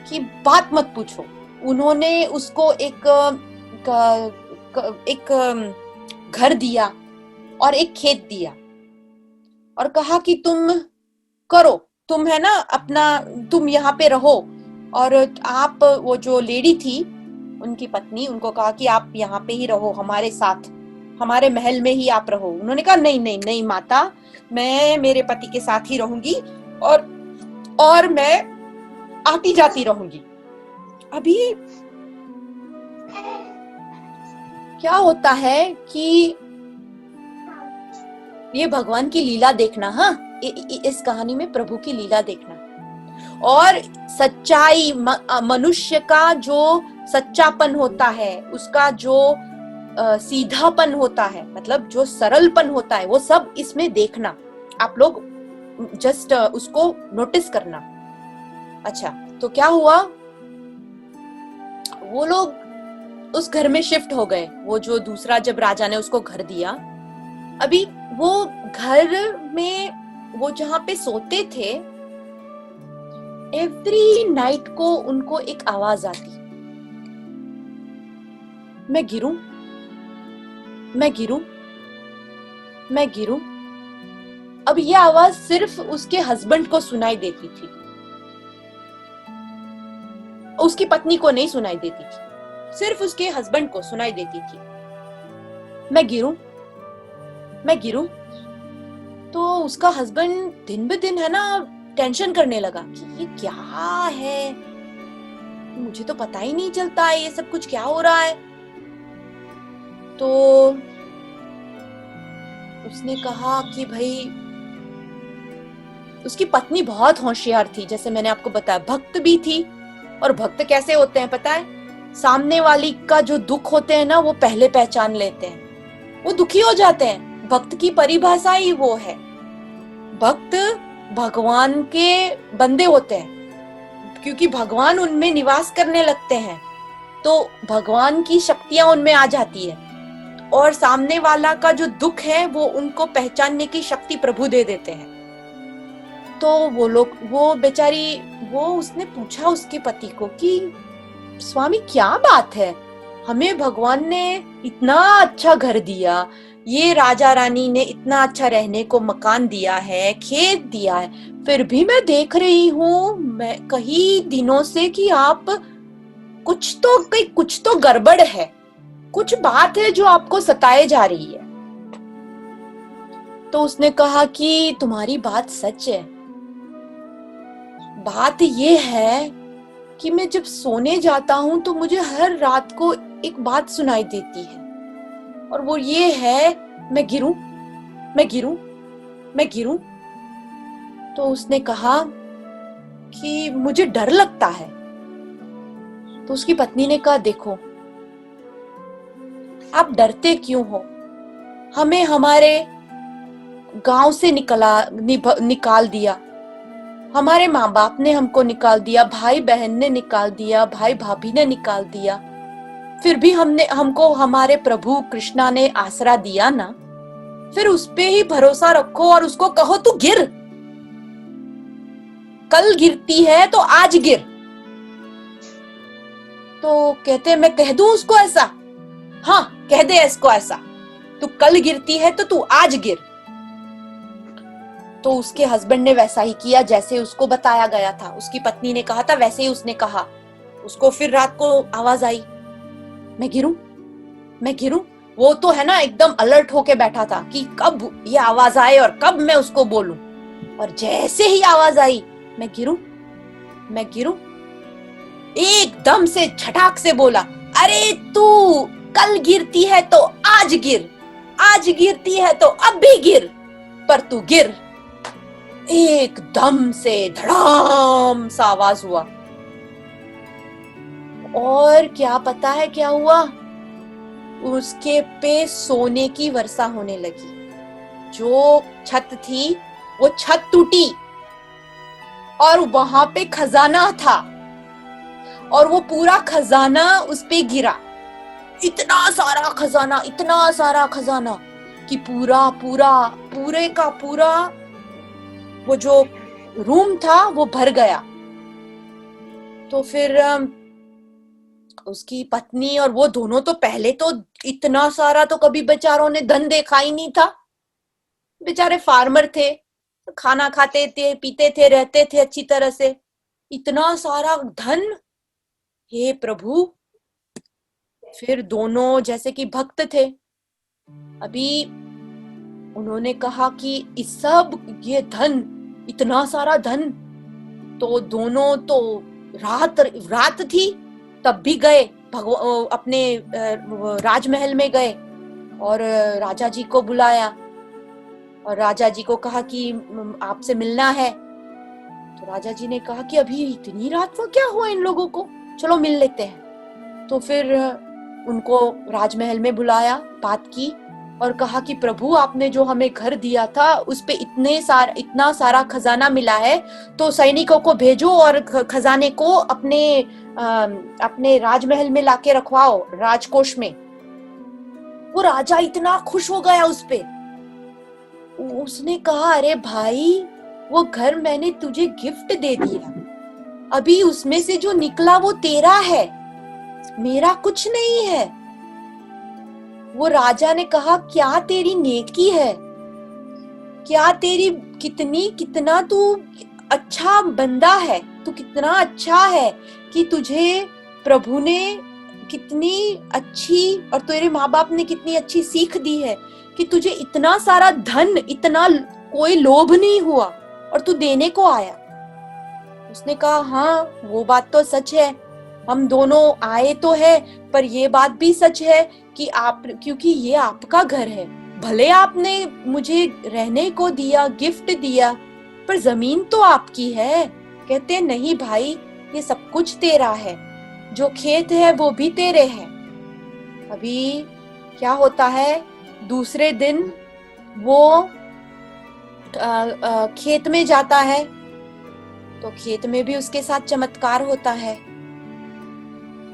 कि बात मत पूछो। उन्होंने उसको एक घर दिया, और एक खेत दिया और कहा कि तुम करो, तुम है ना अपना, तुम यहाँ पे रहो। और आप, वो जो लेडी थी उनकी पत्नी, उनको कहा कि आप यहाँ पे ही रहो हमारे साथ, हमारे महल में ही आप रहो। उन्होंने कहा नहीं नहीं नहीं माता, मैं मेरे पति के साथ ही रहूंगी और मैं आती जाती रहूंगी। अभी क्या होता है कि ये भगवान की लीला देखना, हाँ, इस कहानी में प्रभु की लीला देखना। और सच्चाई, मनुष्य का जो सच्चापन होता है, उसका जो सीधापन होता है, मतलब जो सरलपन होता है, वो सब इसमें देखना। आप लोग जस्ट उसको नोटिस करना। अच्छा, तो क्या हुआ, वो लोग उस घर में शिफ्ट हो गए। वो जो दूसरा, जब राजा ने उसको घर दिया, अभी वो घर में वो जहां पे सोते थे, एवरी नाइट को उनको एक आवाज आती, मैं गिरूं, मैं गिरूं, मैं गिरूं। अब ये आवाज सिर्फ उसके हस्बैंड को सुनाई देती थी, उसकी पत्नी को नहीं सुनाई देती थी, सिर्फ उसके हस्बैंड को सुनाई देती थी, मैं गिरूं, मैं गिरूं। तो उसका हस्बैंड दिन ब दिन है ना टेंशन करने लगा कि ये क्या है, मुझे तो पता ही नहीं चलता है ये सब कुछ क्या हो रहा है। तो उसने कहा कि भाई, उसकी पत्नी बहुत होशियार थी, जैसे मैंने आपको बताया, भक्त भी थी। और भक्त कैसे होते हैं पता है, सामने वाली का जो दुख होते हैं ना, वो पहले पहचान लेते हैं, वो दुखी हो जाते हैं। भक्त की परिभाषा ही वो है। भक्त भगवान के बंदे होते हैं, क्योंकि भगवान उनमें निवास करने लगते हैं, तो भगवान की शक्तियां उनमें आ जाती है, और सामने वाला का जो दुख है वो उनको पहचानने की शक्ति प्रभु दे देते हैं। तो वो लोग, वो बेचारी, वो उसने पूछा उसके पति को कि स्वामी क्या बात है, हमें भगवान ने इतना अच्छा घर दिया, ये राजा रानी ने इतना अच्छा रहने को मकान दिया है, खेत दिया है, फिर भी मैं देख रही हूँ मैं कई दिनों से कि आप कुछ तो गड़बड़ है, कुछ बात है जो आपको सताए जा रही है। तो उसने कहा कि तुम्हारी बात सच है, बात ये है कि मैं जब सोने जाता हूं तो मुझे हर रात को एक बात सुनाई देती है, और वो ये है, मैं गिरूं, मैं गिरूं, मैं गिरूं। तो उसने कहा कि मुझे डर लगता है। तो उसकी पत्नी ने कहा, देखो आप डरते क्यों हो, हमें हमारे गांव से निकाल दिया, हमारे माँ बाप ने हमको निकाल दिया, भाई बहन ने निकाल दिया, भाई भाभी ने निकाल दिया, फिर भी हमको हमारे प्रभु कृष्णा ने आसरा दिया ना, फिर उस पे ही भरोसा रखो और उसको कहो तू गिर, कल गिरती है तो आज गिर। तो कहते मैं कह दूं उसको ऐसा, हाँ कह दे इसको ऐसा, तू कल गिरती है तो तू आज गिर। तो उसके हस्बैंड ने वैसा ही किया जैसे उसको बताया गया था, उसकी पत्नी ने कहा था वैसे ही उसने कहा। उसको फिर रात को आवाज आई, मैं गिरूं, मैं गिरूं। वो तो है ना एकदम अलर्ट होके बैठा था कि कब ये आवाज आए और कब मैं उसको बोलूं। और जैसे ही आवाज आई, मैं गिरूं, मैं गिरूं, एकदम से झटाक से बोला, अरे तू कल गिरती है तो आज गिर, आज गिरती है तो अब भी गिर, पर तू गिर। एकदम से धड़ाम सा आवाज हुआ, और क्या पता है क्या हुआ, उसके पे सोने की वर्षा होने लगी। जो छत थी वो छत टूटी और वहां पे खजाना था, और वो पूरा खजाना उस पे गिरा। इतना सारा खजाना, इतना सारा खजाना कि पूरे का पूरा वो जो रूम था वो भर गया। तो फिर उसकी पत्नी और वो दोनों तो पहले तो इतना सारा तो कभी बेचारों ने धन देखा ही नहीं था, बेचारे फार्मर थे, खाना खाते थे, पीते थे, रहते थे अच्छी तरह से। इतना सारा धन, हे प्रभु। फिर दोनों जैसे कि भक्त थे, अभी उन्होंने कहा कि इस सब ये धन, इतना सारा धन, तो दोनों तो रात थी तब भी गए अपने राजमहल में गए और राजा जी को बुलाया और राजा जी को कहा कि आपसे मिलना है। तो राजा जी ने कहा कि अभी इतनी रात को क्या हुआ इन लोगों को, चलो मिल लेते हैं। तो फिर उनको राजमहल में बुलाया, बात की और कहा कि प्रभु आपने जो हमें घर दिया था उस पे इतना सारा खजाना मिला है, तो सैनिकों को भेजो और खजाने को अपने राजमहल में लाके रखवाओ, राजकोष में। वो राजा इतना खुश हो गया उस पे, उसने कहा अरे भाई वो घर मैंने तुझे गिफ्ट दे दिया, अभी उसमें से जो निकला वो तेरा है, मेरा कुछ नहीं है। वो राजा ने कहा क्या तेरी नेकी है, क्या तेरी कितना तू अच्छा बंदा है, तू कितना अच्छा है कि तुझे प्रभु ने कितनी अच्छी और तेरे माँ बाप ने कितनी अच्छी सीख दी है कि तुझे इतना सारा धन, इतना कोई लोभ नहीं हुआ और तू देने को आया। उसने कहा हाँ वो बात तो सच है, हम दोनों आए तो है, पर ये बात भी सच है कि क्योंकि ये आपका घर है, भले आपने मुझे रहने को दिया, गिफ्ट दिया, पर जमीन तो आपकी है। कहते नहीं भाई ये सब कुछ तेरा है, जो खेत है वो भी तेरे है। अभी क्या होता है, दूसरे दिन वो खेत में जाता है, तो खेत में भी उसके साथ चमत्कार होता है।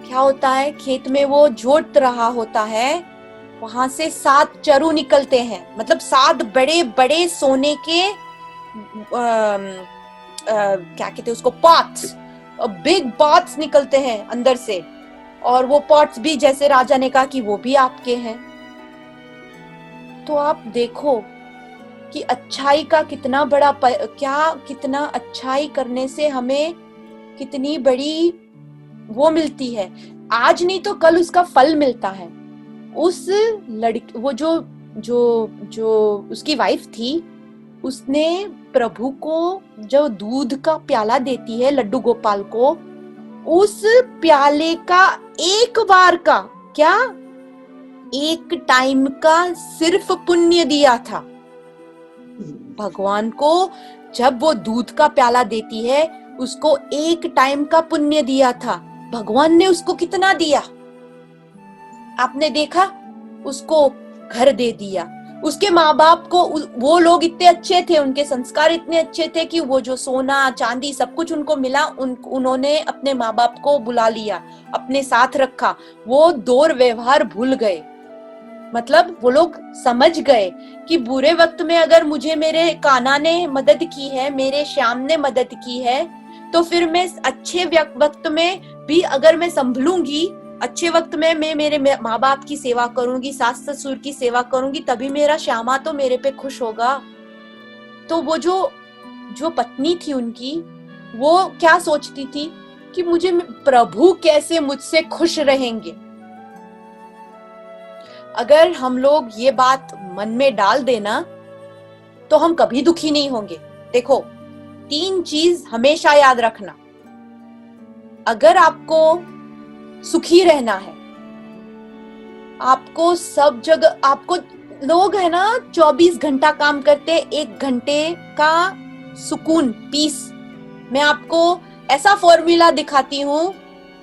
क्या होता है, खेत में वो जोत रहा होता है, वहां से 7 चरु निकलते हैं, मतलब 7 बड़े बड़े सोने के क्या कहते हैं उसको, पॉट्स, बिग पॉट्स निकलते हैं अंदर से, और वो पॉट्स भी जैसे राजा ने कहा कि वो भी आपके हैं। तो आप देखो कि अच्छाई का कितना बड़ा कितना अच्छाई करने से हमें कितनी बड़ी वो मिलती है, आज नहीं तो कल उसका फल मिलता है। उस लड़की, वो जो उसकी वाइफ थी, उसने प्रभु को जो दूध का प्याला देती है लड्डू गोपाल को, उस प्याले का एक बार का क्या, एक टाइम का सिर्फ पुण्य दिया था भगवान को। जब वो दूध का प्याला देती है उसको एक टाइम का पुण्य दिया था, भगवान ने उसको कितना दिया आपने देखा, उसको घर दे दिया। उसके माँ बाप को, वो लोग इतने अच्छे थे, उनके संस्कार इतने अच्छे थे कि वो जो सोना चांदी सब कुछ उनको मिला, उन्होंने अपने माँ बाप को बुला लिया, अपने साथ रखा, वो दौर व्यवहार भूल गए। मतलब वो लोग समझ गए कि बुरे वक्त में अगर मुझे मेरे कान्हा ने मदद की है, मेरे श्याम ने मदद की है, तो फिर मैं अच्छे वक्त में भी अगर मैं संभलूंगी, अच्छे वक्त में मैं मेरे माँ बाप की सेवा करूंगी, सास ससुर की सेवा करूंगी, तभी मेरा श्यामा तो मेरे पे खुश होगा। तो वो जो पत्नी थी उनकी, वो क्या सोचती थी कि मुझे प्रभु कैसे मुझसे खुश रहेंगे। अगर हम लोग ये बात मन में डाल देना तो हम कभी दुखी नहीं होंगे। देखो 3 चीज हमेशा याद रखना, अगर आपको सुखी रहना है, आपको सब जगह, आपको लोग है ना 24 घंटा काम करते, 1 घंटे का सुकून, पीस। मैं आपको ऐसा फॉर्मूला दिखाती हूँ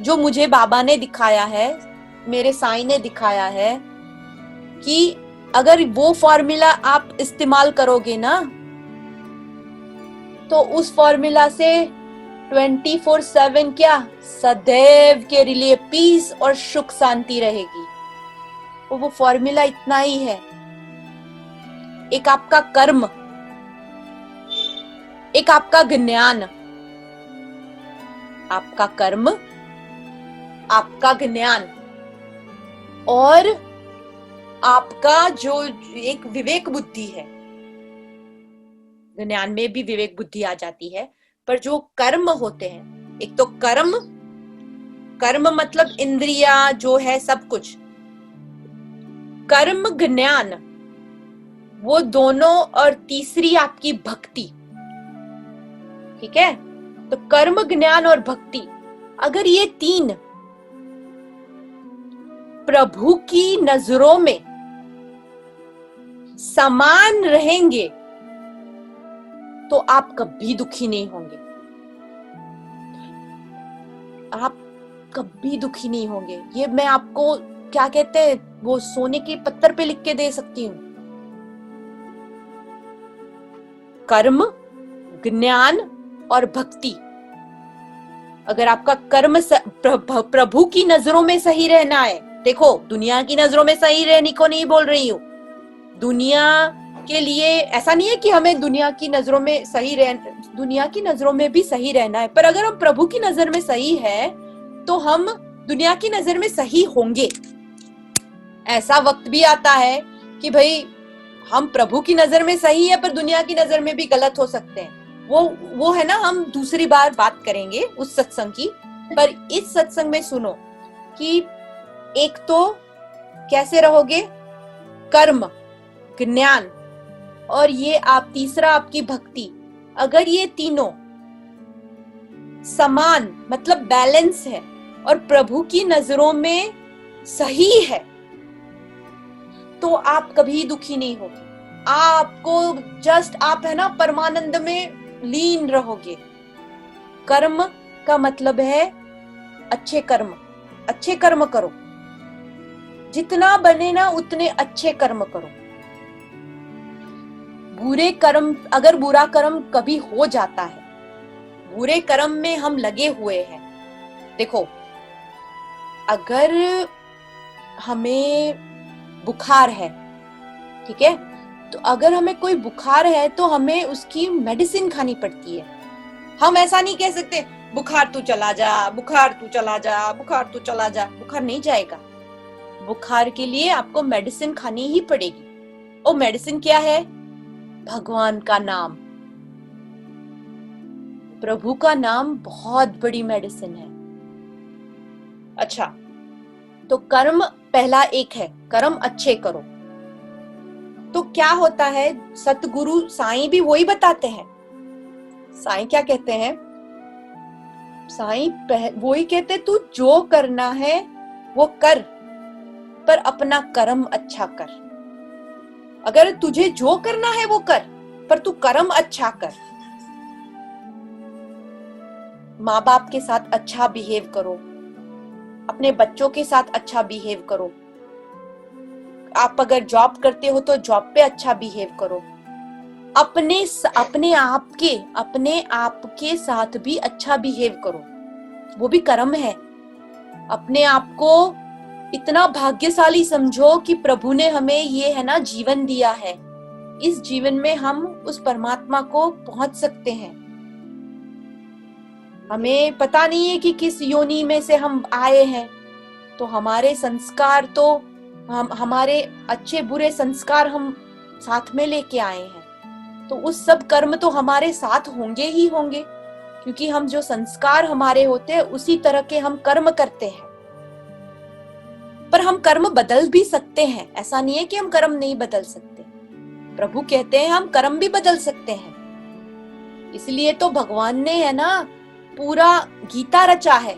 जो मुझे बाबा ने दिखाया है, मेरे साईं ने दिखाया है, कि अगर वो फॉर्मूला आप इस्तेमाल करोगे ना, तो उस फॉर्मूला से 24/7 क्या, सदैव के लिए पीस और सुख शांति रहेगी। वो फॉर्मूला इतना ही है, एक आपका कर्म, एक आपका ज्ञान, आपका कर्म, आपका ज्ञान, और आपका जो एक विवेक बुद्धि है, ज्ञान में भी विवेक बुद्धि आ जाती है। पर जो कर्म होते हैं, एक तो कर्म, कर्म मतलब इंद्रिया जो है सब कुछ, कर्म ज्ञान वो दोनों, और तीसरी आपकी भक्ति। ठीक है, तो कर्म ज्ञान और भक्ति, अगर ये तीन प्रभु की नजरों में समान रहेंगे तो आप कभी दुखी नहीं होंगे, आप कभी दुखी नहीं होंगे। ये मैं आपको क्या कहते हैं, वो सोने के पत्थर पे लिख के दे सकती हूं। कर्म, ज्ञान और भक्ति, अगर आपका कर्म प्रभु की नजरों में सही रहना है, देखो दुनिया की नजरों में सही रहने को नहीं बोल रही हूं, दुनिया के लिए ऐसा नहीं है कि हमें दुनिया की नजरों में सही दुनिया की नजरों में भी सही रहना है, पर अगर हम प्रभु की नजर में सही है तो हम दुनिया की नजर में सही होंगे। ऐसा वक्त भी आता है कि भाई हम प्रभु की नजर में सही है पर दुनिया की नजर में भी गलत हो सकते हैं। वो है ना, हम दूसरी बार बात करेंगे उस सत्संग की। पर इस सत्संग में सुनो कि एक तो कैसे रहोगे, कर्म, ज्ञान और ये आप तीसरा आपकी भक्ति, अगर ये तीनों समान मतलब बैलेंस है और प्रभु की नजरों में सही है तो आप कभी दुखी नहीं होगे। आपको जस्ट आप है ना परमानंद में लीन रहोगे। कर्म का मतलब है अच्छे कर्म, अच्छे कर्म करो, जितना बने ना उतने अच्छे कर्म करो। बुरे कर्म, अगर बुरा कर्म कभी हो जाता है, बुरे कर्म में हम लगे हुए हैं, देखो अगर हमें बुखार है, ठीक है, तो अगर हमें कोई बुखार है तो हमें उसकी मेडिसिन खानी पड़ती है। हम ऐसा नहीं कह सकते बुखार तू चला जा, बुखार तू चला जा, बुखार तू चला जा। बुखार नहीं जाएगा, बुखार के लिए आपको मेडिसिन खानी ही पड़ेगी। और मेडिसिन क्या है? भगवान का नाम, प्रभु का नाम बहुत बड़ी मेडिसिन है। अच्छा, तो कर्म पहला एक है, कर्म अच्छे करो। तो क्या होता है, सतगुरु साईं भी वही बताते हैं। साईं क्या कहते हैं? साईं वही कहते, तू जो करना है वो कर, पर अपना कर्म अच्छा कर। अगर तुझे जो करना है वो कर, पर तू कर्म अच्छा कर। माँ बाप के साथ अच्छा बिहेव करो, अपने बच्चों के साथ अच्छा बिहेव करो। आप अगर जॉब करते हो तो जॉब पे अच्छा बिहेव करो। अपने आप के साथ भी अच्छा बिहेव करो, वो भी कर्म है। अपने आप को इतना भाग्यशाली समझो कि प्रभु ने हमें ये है ना जीवन दिया है, इस जीवन में हम उस परमात्मा को पहुंच सकते हैं। हमें पता नहीं है कि किस योनि में से हम आए हैं, तो हमारे संस्कार तो हमारे अच्छे बुरे संस्कार हम साथ में लेके आए हैं, तो उस सब कर्म तो हमारे साथ होंगे ही होंगे, क्योंकि हम जो संस्कार हमारे होते हैं उसी तरह के हम कर्म करते हैं। पर हम कर्म बदल भी सकते हैं, ऐसा नहीं है कि हम कर्म नहीं बदल सकते। प्रभु कहते हैं हम कर्म भी बदल सकते हैं। इसलिए तो भगवान ने है ना पूरा गीता रचा है।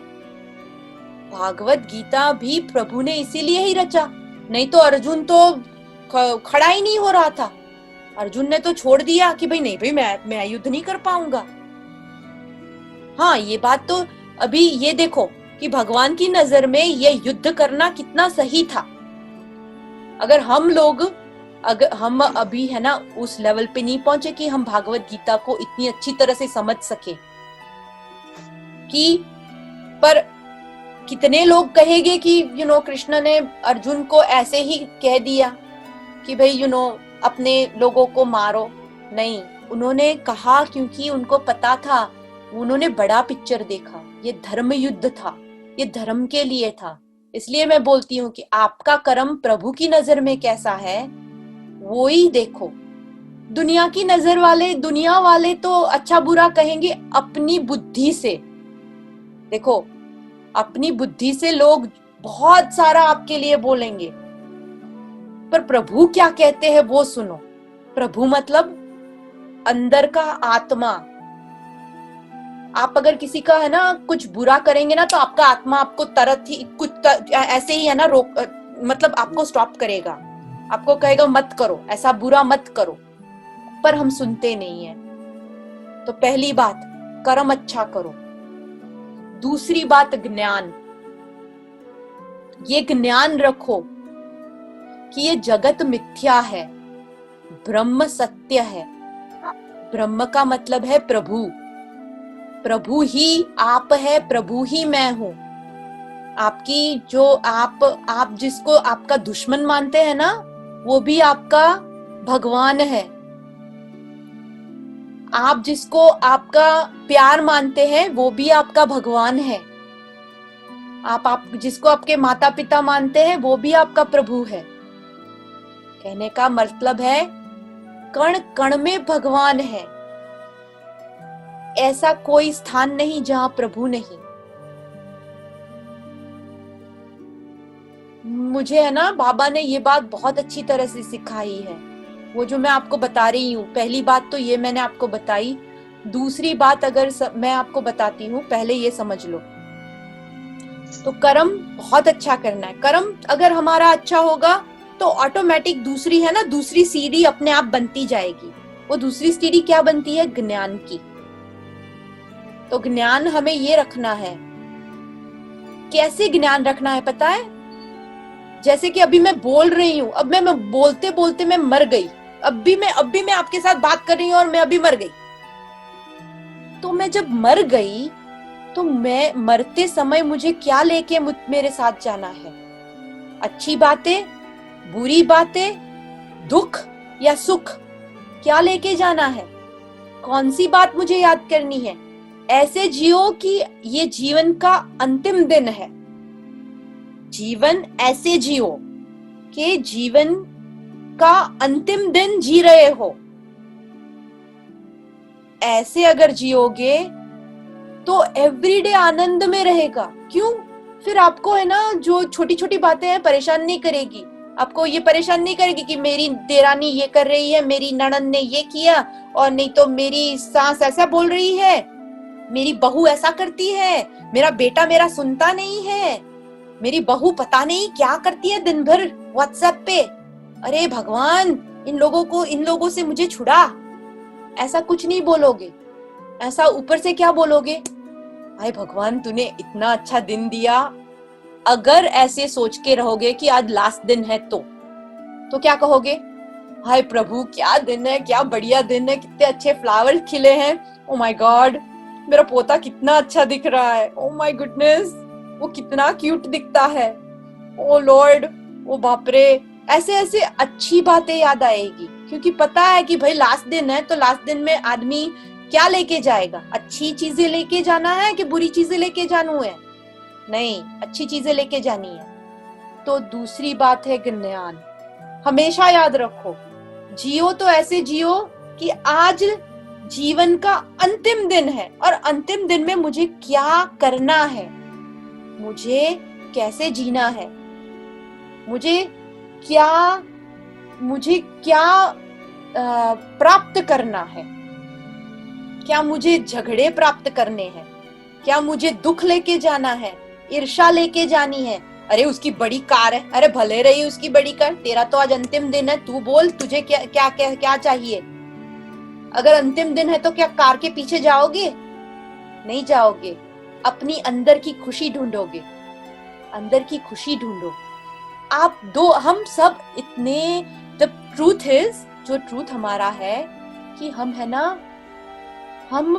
भागवत गीता भी प्रभु ने इसीलिए ही रचा, नहीं तो अर्जुन तो खड़ा ही नहीं हो रहा था। अर्जुन ने तो छोड़ दिया कि भाई नहीं भाई मैं युद्ध नहीं कर पाऊंगा। हाँ, ये बात तो अभी ये देखो कि भगवान की नजर में ये युद्ध करना कितना सही था। अगर हम अभी है ना उस लेवल पे नहीं पहुंचे कि हम भागवत गीता को इतनी अच्छी तरह से समझ सके, कि पर कितने लोग कहेंगे कि कृष्ण ने अर्जुन को ऐसे ही कह दिया कि भाई अपने लोगों को मारो। नहीं, उन्होंने कहा क्योंकि उनको पता था, उन्होंने बड़ा पिक्चर देखा। ये धर्म युद्ध था, ये धर्म के लिए था। इसलिए मैं बोलती हूँ कि आपका कर्म प्रभु की नजर में कैसा है वो ही देखो। दुनिया की नजर वाले, दुनिया वाले तो अच्छा बुरा कहेंगे अपनी बुद्धि से। देखो, अपनी बुद्धि से लोग बहुत सारा आपके लिए बोलेंगे, पर प्रभु क्या कहते हैं वो सुनो। प्रभु मतलब अंदर का आत्मा। आप अगर किसी का है ना कुछ बुरा करेंगे ना, तो आपका आत्मा आपको तरत ही ऐसे ही है ना रोक, मतलब आपको स्टॉप करेगा, आपको कहेगा मत करो, ऐसा बुरा मत करो, पर हम सुनते नहीं है। तो पहली बात, कर्म अच्छा करो। दूसरी बात, ज्ञान। ये ज्ञान रखो कि ये जगत मिथ्या है, ब्रह्म सत्य है। ब्रह्म का मतलब है प्रभु। प्रभु ही आप है, प्रभु ही मैं हूं। आपकी जो आप जिसको आपका दुश्मन मानते हैं ना, वो भी आपका भगवान है। आप जिसको आपका प्यार मानते हैं, वो भी आपका भगवान है। आप जिसको आपके माता पिता मानते हैं, वो भी आपका प्रभु है। कहने का मतलब है कण कण में भगवान है। ऐसा कोई स्थान नहीं जहां प्रभु नहीं। मुझे है ना बाबा ने ये बात बहुत अच्छी तरह से सिखाई है, वो जो मैं आपको बता रही हूँ। पहली बात तो ये मैंने आपको बताई। दूसरी बात अगर मैं आपको बताती हूँ, पहले ये समझ लो। तो कर्म बहुत अच्छा करना है। कर्म अगर हमारा अच्छा होगा तो ऑटोमेटिक दूसरी है ना, दूसरी सीढ़ी अपने आप बनती जाएगी। वो दूसरी सीढ़ी क्या बनती है? ज्ञान की। तो ज्ञान हमें ये रखना है। कैसे ज्ञान रखना है पता है? जैसे कि अभी मैं बोल रही हूँ, अब मैं बोलते बोलते मैं मर गई। अब भी मैं आपके साथ बात कर रही हूँ और मैं अभी मर गई। तो मैं जब मर गई, तो मैं मरते समय मुझे क्या लेके मेरे साथ जाना है? अच्छी बातें, बुरी बातें, दुख या सुख, क्या लेके जाना है? कौन सी बात मुझे याद करनी है? ऐसे जियो कि ये जीवन का अंतिम दिन है। जीवन ऐसे जियो कि जीवन का अंतिम दिन जी रहे हो। ऐसे अगर जियोगे तो एवरीडे आनंद में रहेगा। क्यों? फिर आपको है ना जो छोटी छोटी बातें हैं परेशान नहीं करेगी। आपको ये परेशान नहीं करेगी कि मेरी देरानी ये कर रही है, मेरी ननद ने ये किया, और नहीं तो मेरी सास ऐसा बोल रही है, मेरी बहू ऐसा करती है, मेरा बेटा मेरा सुनता नहीं है, मेरी बहू पता नहीं क्या करती है दिन भर व्हाट्सएप पे। अरे भगवान, इन लोगों से मुझे छुड़ा। ऐसा कुछ नहीं बोलोगे। ऐसा ऊपर से क्या बोलोगे? हाय भगवान, तूने इतना अच्छा दिन दिया। अगर ऐसे सोच के रहोगे कि आज लास्ट दिन है तो क्या कहोगे? हाय प्रभु, क्या दिन है, क्या बढ़िया दिन है, कितने अच्छे फ्लावर खिले हैं। ओ माय गॉड, मेरा पोता कितना अच्छा दिख रहा है। ओ माय गुडनेस, वो कितना क्यूट दिखता है। ओ लॉर्ड, ओ बाप रे। ऐसे ऐसे अच्छी बातें याद आएगी, क्योंकि पता है कि भाई लास्ट दिन है, तो लास्ट दिन में आदमी क्या लेके जाएगा? अच्छी चीजें लेके जाना है कि बुरी चीजें लेके जानू है? नहीं, अच्छी चीजें लेके जानी है। तो दूसरी बात है ज्ञान। हमेशा याद रखो, जियो तो ऐसे जियो कि आज जीवन का अंतिम दिन है, और अंतिम दिन में मुझे क्या करना है, मुझे कैसे जीना है, मुझे क्या प्राप्त करना है। क्या मुझे झगड़े प्राप्त करने हैं? क्या मुझे दुख लेके जाना है, ईर्ष्या लेके जानी है? अरे उसकी बड़ी कार है, अरे भले रही उसकी बड़ी कार, तेरा तो आज अंतिम दिन है, तू बोल तुझे क्या क्या क्या, क्या चाहिए? अगर अंतिम दिन है तो क्या कार के पीछे जाओगे? नहीं जाओगे। अपनी अंदर की खुशी ढूंढोगे। अंदर की खुशी ढूंढो। हम सब इतने, द ट्रूथ इज, जो ट्रूथ हमारा है कि हम है ना, हम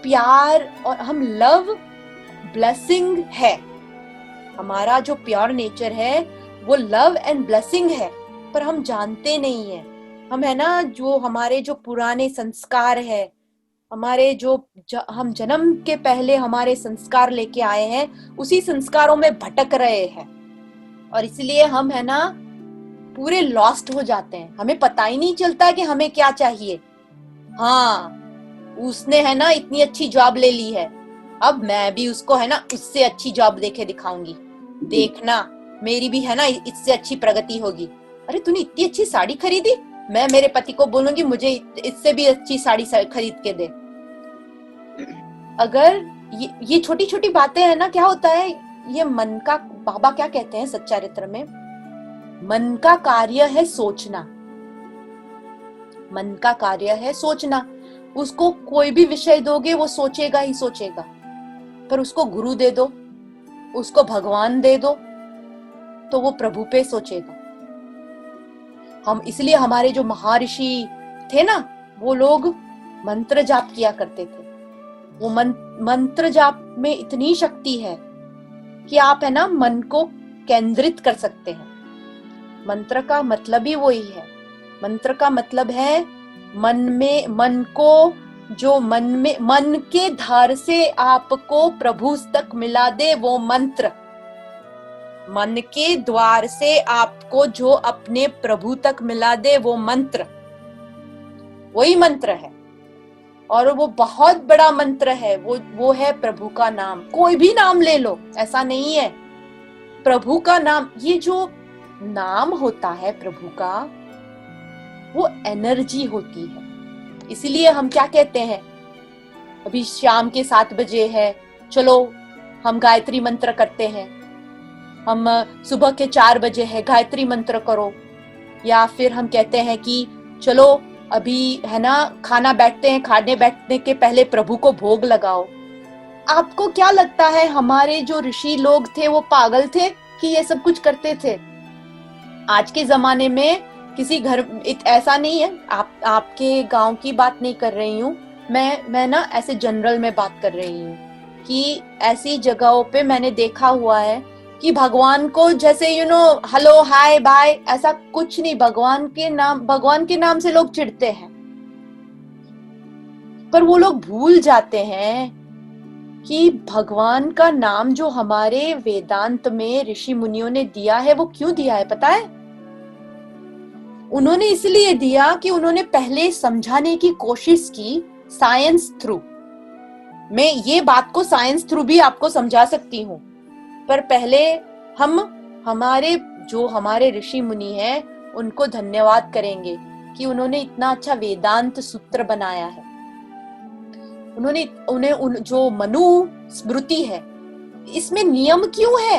प्यार और हम लव ब्लेसिंग है। हमारा जो प्योर नेचर है वो लव एंड ब्लेसिंग है, पर हम जानते नहीं है। हम है ना, जो हमारे जो पुराने संस्कार है, हमारे हम जन्म के पहले हमारे संस्कार लेके आए हैं, उसी संस्कारों में भटक रहे हैं। और इसलिए हम है ना पूरे लॉस्ट हो जाते हैं, हमें पता ही नहीं चलता कि हमें क्या चाहिए। हाँ, उसने है ना इतनी अच्छी जॉब ले ली है, अब मैं भी उसको है ना उससे अच्छी जॉब देके दिखाऊंगी, देखना मेरी भी है ना इससे अच्छी प्रगति होगी। अरे तूने इतनी अच्छी साड़ी खरीदी, मैं मेरे पति को बोलूंगी मुझे इससे भी अच्छी साड़ी खरीद के दे। अगर ये छोटी छोटी बातें है ना, क्या होता है, ये मन का, बाबा क्या कहते हैं सच्चारित्र में, मन का कार्य है सोचना। मन का कार्य है सोचना। उसको कोई भी विषय दोगे वो सोचेगा ही सोचेगा, पर उसको गुरु दे दो, उसको भगवान दे दो, तो वो प्रभु पे सोचेगा। हम इसलिए हमारे जो महर्षि थे ना, वो लोग मंत्र जाप किया करते थे। वो मंत्र जाप में इतनी शक्ति है कि आप है ना मन को केंद्रित कर सकते हैं। मंत्र का मतलब ही वही है। मंत्र का मतलब है मन में, मन को जो मन के धार से आपको प्रभु तक मिला दे, वो मंत्र। मन के द्वार से आपको जो अपने प्रभु तक मिला दे, वो मंत्र, वही मंत्र है। और वो बहुत बड़ा मंत्र है, वो है प्रभु का नाम। कोई भी नाम ले लो, ऐसा नहीं है, प्रभु का नाम। ये जो नाम होता है प्रभु का, वो एनर्जी होती है। इसीलिए हम क्या कहते हैं, अभी शाम के 7 बजे है, चलो हम गायत्री मंत्र करते हैं। हम सुबह के 4 बजे है, गायत्री मंत्र करो। या फिर हम कहते हैं कि चलो अभी है ना खाना बैठते हैं, खाने बैठने के पहले प्रभु को भोग लगाओ। आपको क्या लगता है हमारे जो ऋषि लोग थे वो पागल थे कि ये सब कुछ करते थे? आज के जमाने में किसी घर ऐसा नहीं है, आपके गांव की बात नहीं कर रही हूँ मैं ना ऐसे जनरल में बात कर रही हूँ कि ऐसी जगहों पे मैंने देखा हुआ है कि भगवान को जैसे हेलो हाय बाय, ऐसा कुछ नहीं। भगवान के नाम से लोग चिढ़ते हैं, पर वो लोग भूल जाते हैं कि भगवान का नाम जो हमारे वेदांत में ऋषि मुनियों ने दिया है, वो क्यों दिया है पता है? उन्होंने इसलिए दिया कि उन्होंने पहले समझाने की कोशिश की साइंस थ्रू। मैं ये बात को साइंस थ्रू भी आपको समझा सकती हूँ, पर पहले हमारे ऋषि मुनि हैं, उनको धन्यवाद करेंगे कि उन्होंने इतना अच्छा वेदांत सूत्र बनाया है। उन्हें जो मनु स्मृति है, इसमें नियम क्यों है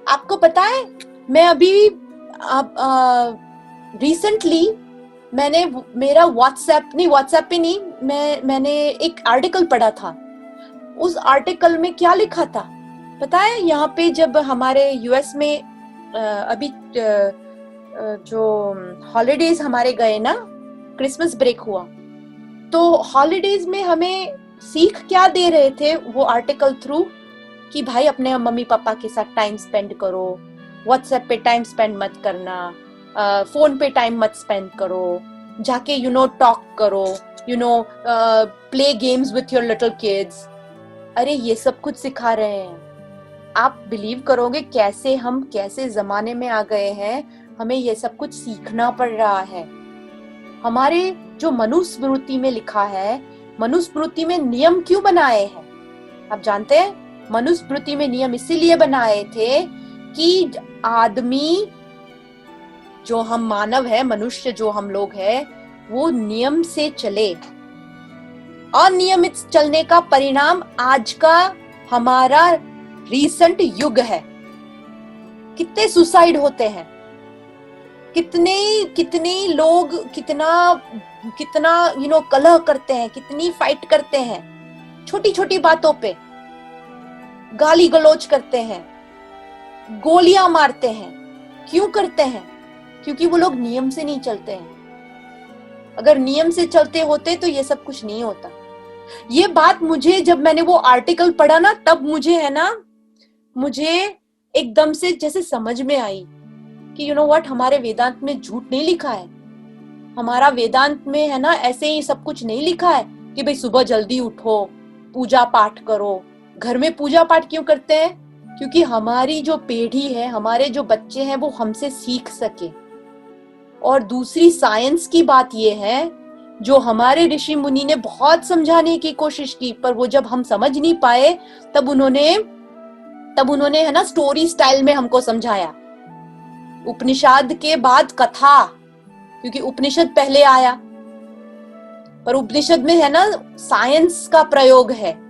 आपको पता है? मैं अभी रिसेंटली मेरा व्हाट्सएप पे नहीं, मैंने एक आर्टिकल पढ़ा था। उस आर्टिकल में क्या लिखा था पता है? यहाँ पे जब हमारे यूएस में अभी जो हॉलीडेज हमारे गए ना, क्रिसमस ब्रेक हुआ, तो हॉलीडेज में हमें सीख क्या दे रहे थे वो आर्टिकल थ्रू कि भाई अपने मम्मी पापा के साथ टाइम स्पेंड करो, व्हाट्सएप पे टाइम स्पेंड मत करना, फोन पे टाइम मत स्पेंड करो, जाके टॉक करो, play games with your little kids. अरे ये सब कुछ सिखा रहे हैं। आप बिलीव करोगे कैसे जमाने में आ गए हैं, हमें ये सब कुछ सीखना पड़ रहा है। हमारे जो मनुस्मृति में लिखा है, मनुस्मृति में नियम क्यों बनाए हैं आप जानते हैं? मनुस्मृति में नियम इसीलिए बनाए थे कि आदमी, जो हम मानव है, मनुष्य जो हम लोग हैं, वो नियम से चले। अनियमित चलने का परिणाम आज का हमारा रीसेंट युग है। कितने सुसाइड होते हैं, कितने लोग कितना कलह करते हैं, कितनी फाइट करते हैं, छोटी छोटी बातों पे गाली गलौज करते हैं, गोलियां मारते हैं। क्यों करते हैं? क्योंकि वो लोग नियम से नहीं चलते हैं। अगर नियम से चलते होते तो ये सब कुछ नहीं होता। ये बात मुझे, जब मैंने वो आर्टिकल पढ़ा ना, तब मुझे एकदम से जैसे समझ में आई कि व्हाट, हमारे वेदांत में झूठ नहीं लिखा है। हमारा वेदांत में है ना ऐसे ही सब कुछ नहीं लिखा है कि भाई सुबह जल्दी उठो, पूजा पाठ करो। घर में पूजा पाठ क्यों करते हैं? क्योंकि हमारी जो पीढ़ी है, हमारे जो बच्चे हैं, वो हमसे सीख सके। और दूसरी साइंस की बात ये है, जो हमारे ऋषि मुनि ने बहुत समझाने की कोशिश की, पर वो जब हम समझ नहीं पाए, तब उन्होंने है ना स्टोरी स्टाइल में हमको समझाया। उपनिषद के बाद कथा, क्योंकि उपनिषद पहले आया, पर उपनिषद में है ना साइंस का प्रयोग है,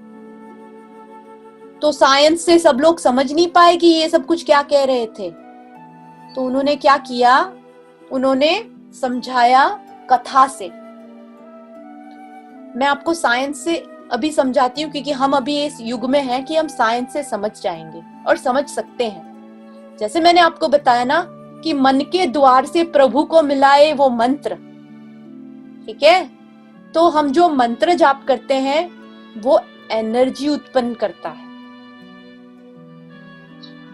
तो साइंस से सब लोग समझ नहीं पाए कि ये सब कुछ क्या कह रहे थे। तो उन्होंने क्या किया, उन्होंने समझाया कथा से। मैं आपको साइंस से अभी समझाती हूँ, क्योंकि हम अभी इस युग में हैं कि हम साइंस से समझ जाएंगे और समझ सकते हैं। जैसे मैंने आपको बताया ना कि मन के द्वार से प्रभु को मिलाए वो मंत्र, ठीक है। तो हम जो मंत्र जाप करते हैं वो एनर्जी उत्पन्न करता है,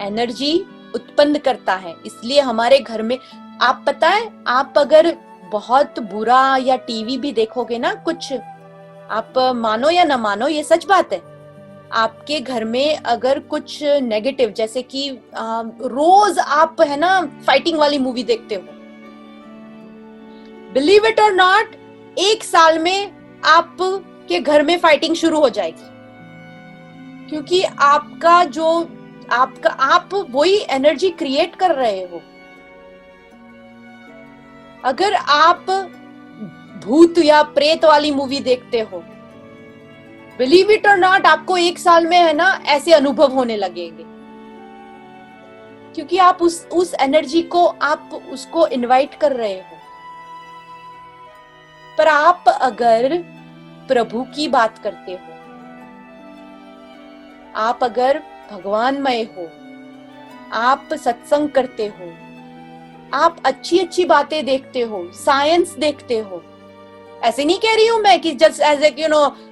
एनर्जी उत्पन्न करता है। इसलिए हमारे घर में, आप पता है, आप अगर बहुत बुरा या टीवी भी देखोगे ना, कुछ आप मानो या ना मानो, ये सच बात है, आपके घर में अगर कुछ नेगेटिव, जैसे कि रोज आप है ना फाइटिंग वाली मूवी देखते हो, बिलीव इट और नॉट, 1 साल में आपके घर में फाइटिंग शुरू हो जाएगी, क्योंकि आप वही एनर्जी क्रिएट कर रहे हो। अगर आप भूत या प्रेत वाली मूवी देखते हो, बिलीव इट और नॉट, आपको 1 साल में है ना ऐसे अनुभव होने लगेंगे, क्योंकि आप उस एनर्जी को आप उसको इनवाइट कर रहे हो। पर आप अगर प्रभु की बात करते हो, आप अगर भगवानमय हो, आप सत्संग करते हो, आप अच्छी अच्छी बातें देखते हो, साइंस देखते हो, ऐसे नहीं कह रही हूं मैं कि जस्ट एज ए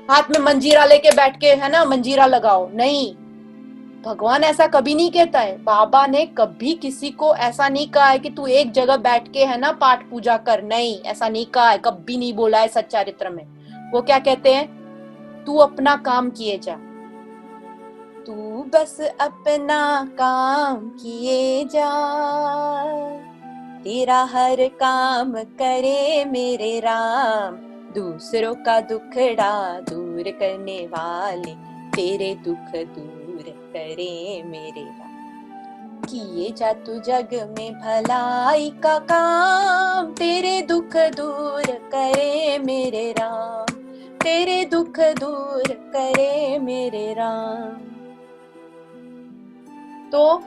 हाथ में मंजीरा लेके बैठ के है ना मंजीरा लगाओ, नहीं, भगवान ऐसा कभी नहीं कहता है। बाबा ने कभी किसी को ऐसा नहीं कहा है कि तू एक जगह बैठ के है ना पाठ पूजा कर, नहीं, ऐसा नहीं कहा है, कभी नहीं बोला है सच्चारित्र में। वो क्या कहते हैं, तू अपना काम किए जा, तू बस अपना काम किए जा, तेरा हर काम करे मेरे राम, दूसरों का दुखड़ा दूर करने वाले, तेरे दुख दूर करे मेरे राम। किए जा तू जग में भलाई का काम, तेरे दुख दूर करे मेरे राम, तेरे दुख दूर करे मेरे राम। तो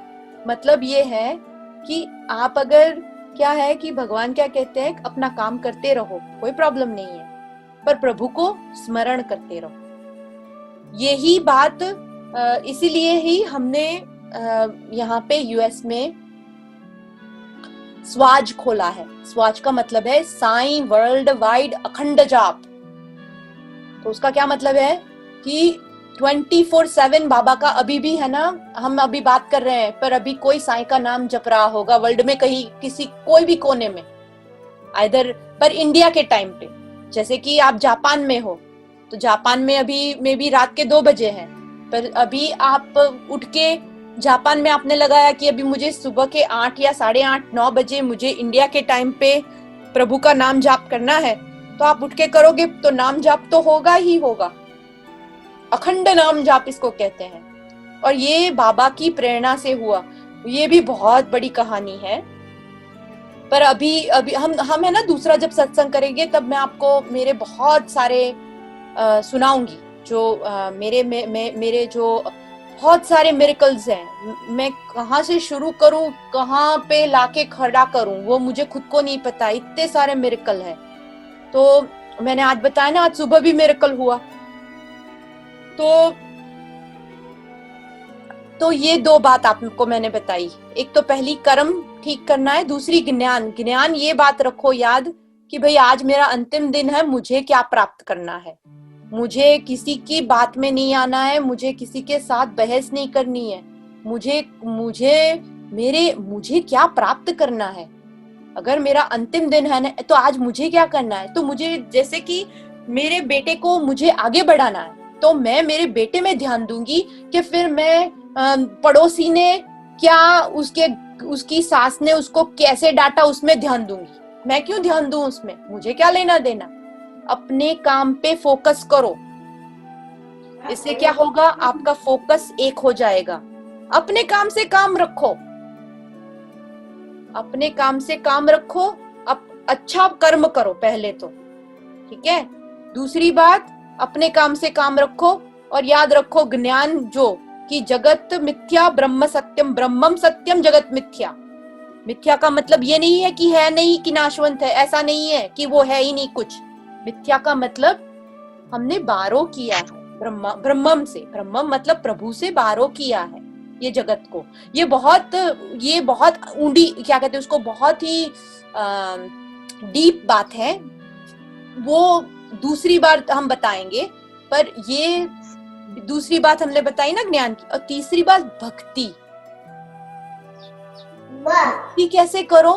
मतलब ये है कि आप अगर, क्या है कि भगवान क्या कहते हैं, अपना काम करते रहो, कोई प्रॉब्लम नहीं है, पर प्रभु को स्मरण करते रहो। यही बात इसीलिए ही हमने यहाँ पे यूएस में स्वाज खोला है। स्वाज का मतलब है साईं वर्ल्ड वाइड अखंड जाप। तो उसका क्या मतलब है कि 24/7 बाबा का अभी भी है ना, हम अभी बात कर रहे हैं, पर अभी कोई साईं का नाम जप रहा होगा वर्ल्ड में कहीं, किसी कोई भी कोने में, आइदर, पर इंडिया के टाइम पे, जैसे कि आप जापान में हो, तो जापान में अभी मे बी रात के 2 बजे है, पर अभी आप उठ के जापान में आपने लगाया कि अभी मुझे सुबह के 8 या 8:30 9 बजे मुझे इंडिया के टाइम पे प्रभु का नाम जाप करना है, तो आप उठ के करोगे तो नाम जाप तो होगा ही होगा। अखंड नाम जाप इसको कहते हैं, और ये बाबा की प्रेरणा से हुआ। ये भी बहुत बड़ी कहानी है, पर अभी हम है ना दूसरा जब सत्संग करेंगे तब मैं आपको मेरे बहुत सारे सुनाऊंगी, जो मेरे जो बहुत सारे मिरेकल्स हैं। मैं कहाँ से शुरू करूं, कहाँ पे लाके खड़ा करूं, वो मुझे खुद को नहीं पता, इतने सारे मिरेकल है। तो मैंने आज बताया ना, आज सुबह भी मिरेकल हुआ। तो ये 2 बात आपको मैंने बताई। एक तो पहली कर्म ठीक करना है, दूसरी ज्ञान ये बात रखो याद कि भाई आज मेरा अंतिम दिन है, मुझे क्या प्राप्त करना है, मुझे किसी की बात में नहीं आना है, मुझे किसी के साथ बहस नहीं करनी है, मुझे क्या प्राप्त करना है। अगर मेरा अंतिम दिन है ना, तो आज मुझे क्या करना है, तो मुझे जैसे कि मेरे बेटे को मुझे आगे बढ़ाना है, तो मैं मेरे बेटे में ध्यान दूंगी कि फिर मैं पड़ोसी ने क्या, उसकी सास ने उसको कैसे डांटा, उसमें ध्यान दूंगी। मैं क्यों ध्यान दूं उसमें, मुझे क्या लेना देना। अपने काम पे फोकस करो। इससे क्या होगा, आपका फोकस एक हो जाएगा। अपने काम से काम रखो, अपने काम से काम रखो, अच्छा कर्म करो पहले तो, ठीक है। दूसरी बात, अपने काम से काम रखो और याद रखो ज्ञान जो कि जगत मिथ्या ब्रह्म सत्यम, ब्रह्मम सत्यम जगत मिथ्या। मिथ्या का मतलब ये नहीं है कि है नहीं, कि नाशवंत है, ऐसा नहीं है कि वो है ही नहीं कुछ। मिथ्या का मतलब हमने बारो किया है ब्रह्मम से, ब्रह्मम मतलब प्रभु से बारो किया है ये जगत को। ये बहुत ऊंडी, क्या कहते हैं उसको, बहुत ही डीप बात है, वो दूसरी बार हम बताएंगे। पर ये दूसरी बात हमने बताई ना ज्ञान की। और तीसरी बात भक्ति। भक्ति कैसे करो,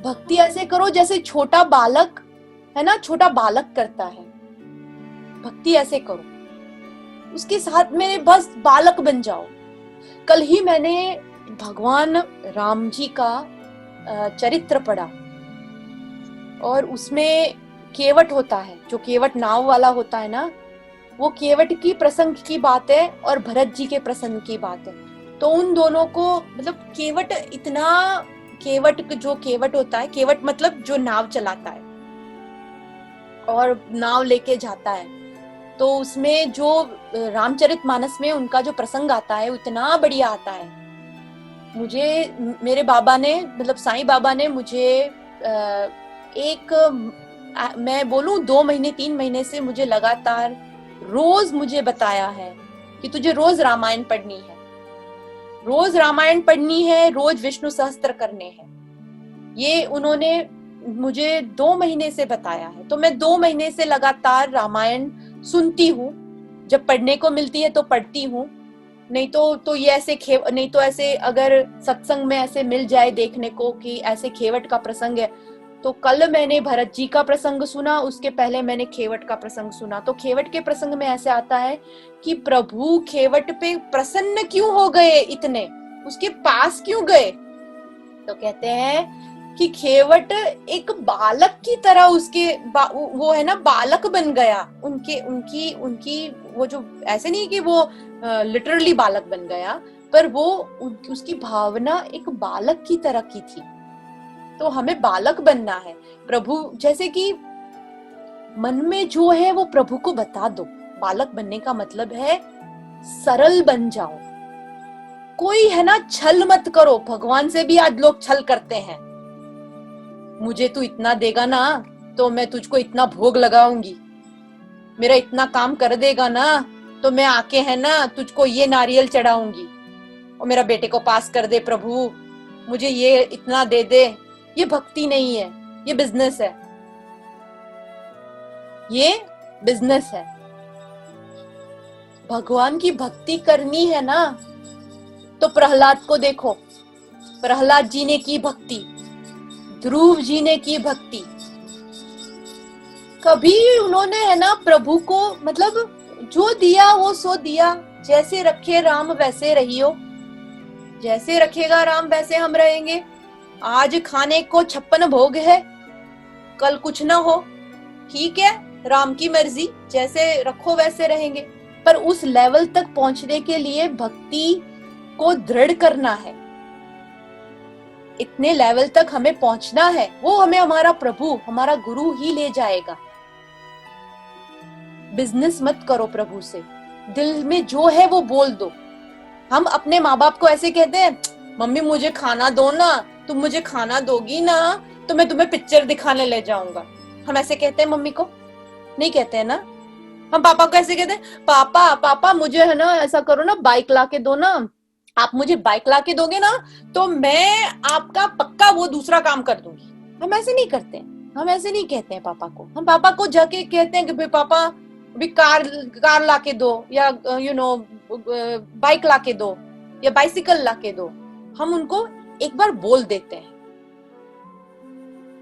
भक्ति ऐसे करो जैसे छोटा बालक है ना, छोटा बालक करता है, भक्ति ऐसे करो, उसके साथ में बस बालक बन जाओ। कल ही मैंने भगवान राम जी का चरित्र पढ़ा और उसमें केवट होता है, जो केवट नाव वाला होता है ना, वो केवट की प्रसंग की बात है और भरत जी के प्रसंग की बात है। तो उन दोनों को, मतलब केवट जो केवट होता है, केवट मतलब जो नाव चलाता है और नाव लेके जाता है, तो उसमें जो रामचरितमानस में उनका जो प्रसंग आता है इतना बढ़िया आता है। मुझे मेरे बाबा ने, मतलब साईं बाबा ने मुझे मैं बोलूं 2 महीने 3 महीने से मुझे लगातार रोज मुझे बताया है कि तुझे रोज रामायण पढ़नी है, रोज रामायण पढ़नी है, रोज विष्णु सहस्त्र करने हैं। ये उन्होंने मुझे 2 महीने से बताया है। तो मैं 2 महीने से लगातार रामायण सुनती हूँ, जब पढ़ने को मिलती है तो पढ़ती हूँ, नहीं तो ये ऐसे नहीं तो ऐसे अगर सत्संग में ऐसे मिल जाए देखने को कि ऐसे खेवट का प्रसंग है। तो कल मैंने भरत जी का प्रसंग सुना, उसके पहले मैंने खेवट का प्रसंग सुना। तो खेवट के प्रसंग में ऐसे आता है कि प्रभु खेवट पे प्रसन्न क्यों हो गए, इतने उसके पास क्यों गए। तो कहते हैं कि खेवट एक बालक की तरह वो है ना, बालक बन गया। उनकी वो जो, ऐसे नहीं कि वो लिटरली बालक बन गया, पर वो उसकी भावना एक बालक की तरह की थी। तो हमें बालक बनना है प्रभु, जैसे कि मन में जो है वो प्रभु को बता दो। बालक बनने का मतलब है सरल बन जाओ, कोई है ना छल मत करो। भगवान से भी आज लोग छल करते हैं, मुझे तू इतना देगा ना तो मैं तुझको इतना भोग लगाऊंगी, मेरा इतना काम कर देगा ना तो मैं आके है ना तुझको ये नारियल चढ़ाऊंगी, और मेरा बेटे को पास कर दे प्रभु, मुझे ये इतना दे दे। ये भक्ति नहीं है, ये बिजनेस है, ये बिजनेस है। भगवान की भक्ति करनी है ना तो प्रहलाद को देखो, प्रहलाद जी ने की भक्ति, ध्रुव जी ने की भक्ति। कभी उन्होंने है ना प्रभु को, मतलब जो दिया वो सो दिया, जैसे रखे राम वैसे रहियो, जैसे रखेगा राम वैसे हम रहेंगे। आज खाने को 56 भोग है, कल कुछ ना हो, ठीक है, राम की मर्जी, जैसे रखो वैसे रहेंगे। पर उस लेवल तक पहुंचने के लिए भक्ति को दृढ़ करना है, इतने लेवल तक हमें पहुंचना है, वो हमें हमारा प्रभु, हमारा गुरु ही ले जाएगा। बिजनेस मत करो प्रभु से, दिल में जो है वो बोल दो। हम अपने माँ बाप को ऐसे कहते हैं, मम्मी मुझे खाना दो ना, तुम मुझे खाना दोगी ना तो मैं तुम्हें पिक्चर दिखाने ले जाऊंगा। हम ऐसे कहते हैं मम्मी को? नहीं कहते हैं ना। हम पापा को ऐसे कहते हैं, पापा पापा मुझे है ना ऐसा करो ना, बाइक ला के दो ना, आप मुझे बाइक ला के दोगे ना तो मैं आपका पक्का वो दूसरा काम कर दूंगी। हम ऐसे नहीं करते हैं, हम ऐसे नहीं कहते हैं पापा को। हम पापा को जाके कहते हैं कि भाई पापा अभी कार ला के दो, या बाइक ला के दो, या बाइसिकल ला के दो। हम उनको एक बार बोल देते हैं।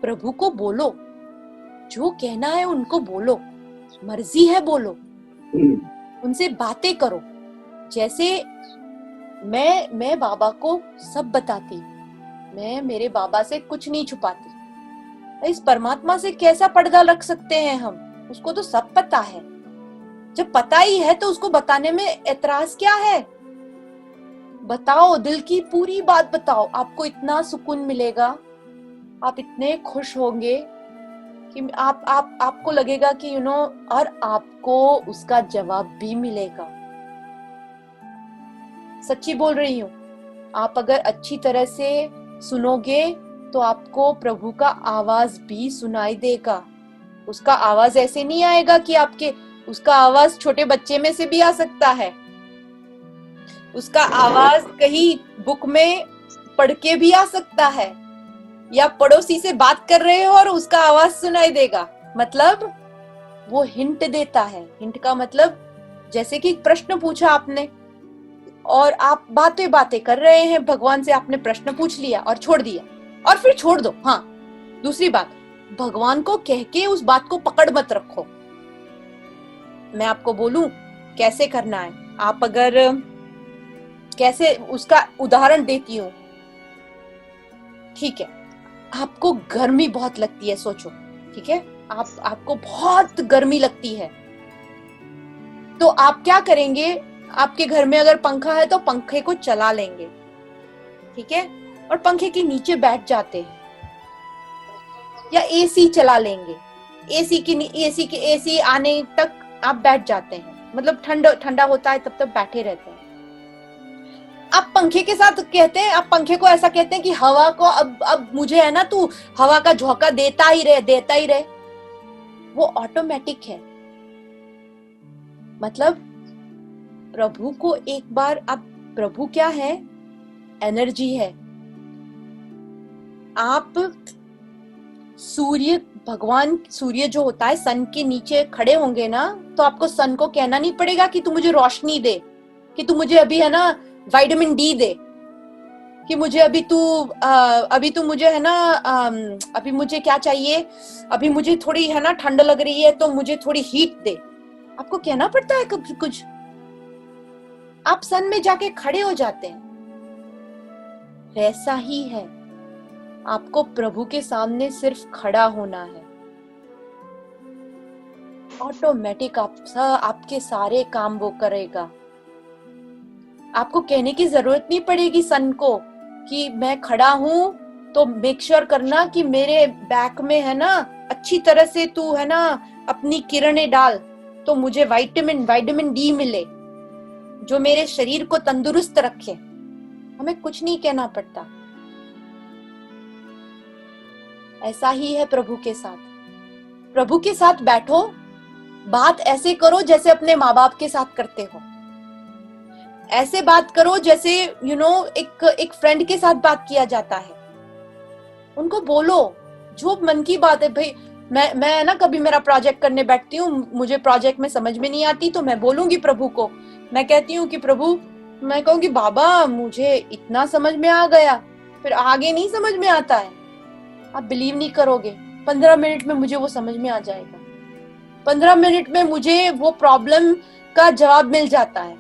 प्रभु को बोलो, जो कहना है उनको बोलो, मर्जी है बोलो, उनसे बातें करो। जैसे मैं बाबा को सब बताती, मैं मेरे बाबा से कुछ नहीं छुपाती। इस परमात्मा से कैसा पर्दा रख सकते हैं हम? उसको तो सब पता है। जब पता ही है तो उसको बताने में एतराज क्या है? बताओ, दिल की पूरी बात बताओ, आपको इतना सुकून मिलेगा, आप इतने खुश होंगे कि आपको लगेगा कि और आपको उसका जवाब भी मिलेगा। सच्ची बोल रही हूँ। आप अगर अच्छी तरह से सुनोगे तो आपको प्रभु का आवाज भी सुनाई देगा। उसका आवाज ऐसे नहीं आएगा कि उसका आवाज छोटे बच्चे में से भी आ सकता है। उसका आवाज कहीं बुक में पढ़ के भी आ सकता है, या पड़ोसी से बात कर रहे हो और उसका आवाज सुनाई देगा। मतलब वो हिंट देता है। हिंट का मतलब, जैसे कि प्रश्न पूछा आपने और आप बातें कर रहे हैं भगवान से, आपने प्रश्न पूछ लिया और छोड़ दिया और फिर छोड़ दो। हाँ, दूसरी बात, भगवान को कह के उस बात को पकड़ मत रखो। मैं आपको बोलूं कैसे करना है। आप अगर, कैसे उसका उदाहरण देती हूँ, ठीक है? आपको गर्मी बहुत लगती है, सोचो, ठीक है? आपको बहुत गर्मी लगती है, तो आप क्या करेंगे? आपके घर में अगर पंखा है तो पंखे को चला लेंगे, ठीक है? और पंखे के नीचे बैठ जाते हैं, या एसी चला लेंगे। एसी आने तक आप बैठ जाते हैं, मतलब ठंडा होता है तब तक बैठे रहते हैं। आप पंखे के साथ कहते हैं, आप पंखे को ऐसा कहते हैं कि हवा को अब मुझे है ना, तू हवा का झोंका देता ही रहे। वो ऑटोमेटिक है। मतलब प्रभु को एक बार, अब प्रभु क्या है? एनर्जी है। आप भगवान सूर्य जो होता है, सन के नीचे खड़े होंगे ना, तो आपको सन को कहना नहीं पड़ेगा कि तू मुझे रोशनी दे, कि तू मुझे अभी है ना विटामिन डी दे, कि मुझे अभी तू मुझे है ना, अभी मुझे क्या चाहिए, अभी मुझे थोड़ी है ना ठंड लग रही है तो मुझे थोड़ी हीट दे। आपको कहना पड़ता है कभी कुछ? आप सन में जाके खड़े हो जाते हैं। वैसा ही है, आपको प्रभु के सामने सिर्फ खड़ा होना है। ऑटोमेटिक आपके सारे काम वो करेगा। आपको कहने की जरूरत नहीं पड़ेगी सन को कि मैं खड़ा हूं तो मेक श्योर करना कि मेरे बैक में है ना अच्छी तरह से तू है ना अपनी किरणें डाल, तो मुझे विटामिन डी मिले जो मेरे शरीर को तंदुरुस्त रखे। हमें कुछ नहीं कहना पड़ता। ऐसा ही है प्रभु के साथ। प्रभु के साथ बैठो, बात ऐसे करो जैसे अपने माँ बाप के साथ करते हो। ऐसे बात करो जैसे एक फ्रेंड के साथ बात किया जाता है। उनको बोलो जो मन की बात है। भाई मैं ना कभी मेरा प्रोजेक्ट करने बैठती हूँ, मुझे प्रोजेक्ट में समझ में नहीं आती तो मैं बोलूंगी प्रभु को। मैं कहती हूँ कि प्रभु, मैं कहूंगी बाबा मुझे इतना समझ में आ गया, फिर आगे नहीं समझ में आता है। आप बिलीव नहीं करोगे, 15 मिनट में मुझे वो समझ में आ जाएगा। 15 मिनट में मुझे वो प्रॉब्लम का जवाब मिल जाता है।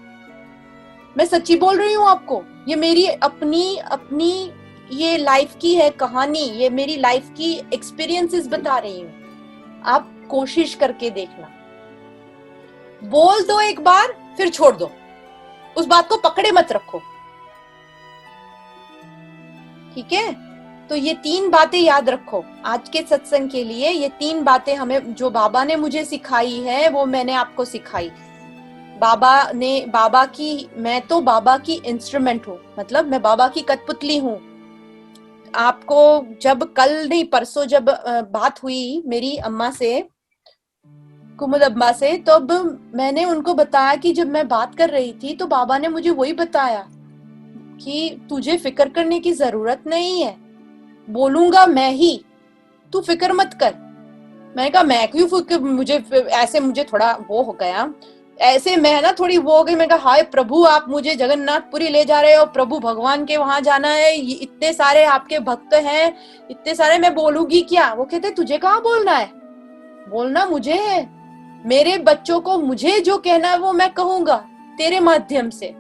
मैं सच्ची बोल रही हूँ आपको। ये मेरी अपनी ये लाइफ की है कहानी, ये मेरी लाइफ की एक्सपीरियंसेस बता रही हूँ। आप कोशिश करके देखना। बोल दो एक बार, फिर छोड़ दो, उस बात को पकड़े मत रखो, ठीक है? तो ये 3 बातें याद रखो आज के सत्संग के लिए। ये 3 बातें हमें, जो बाबा ने मुझे सिखाई है वो मैंने आपको सिखाई। मैं तो बाबा की इंस्ट्रूमेंट हूँ, मतलब मैं बाबा की कठपुतली हूँ। आपको जब कल नहीं परसों जब बात हुई मेरी अम्मा से, कुमुद अम्मा से, तो अब मैंने उनको बताया कि जब मैं बात कर रही थी तो बाबा ने मुझे वही बताया कि तुझे फिक्र करने की जरूरत नहीं है, बोलूंगा मैं ही, तू फिक्र मत कर। मैंने कहा मैं क्यों फिक्र, मुझे थोड़ा वो हो गया, ऐसे मैं ना थोड़ी वो हो गई। मैं कहा हाय प्रभु, आप मुझे जगन्नाथपुरी ले जा रहे हो, प्रभु भगवान के वहां जाना है, इतने सारे आपके भक्त हैं, इतने सारे, मैं बोलूंगी क्या? वो कहते तुझे कहाँ बोलना है, बोलना मुझे है। मेरे बच्चों को मुझे जो कहना है वो मैं कहूंगा तेरे माध्यम से।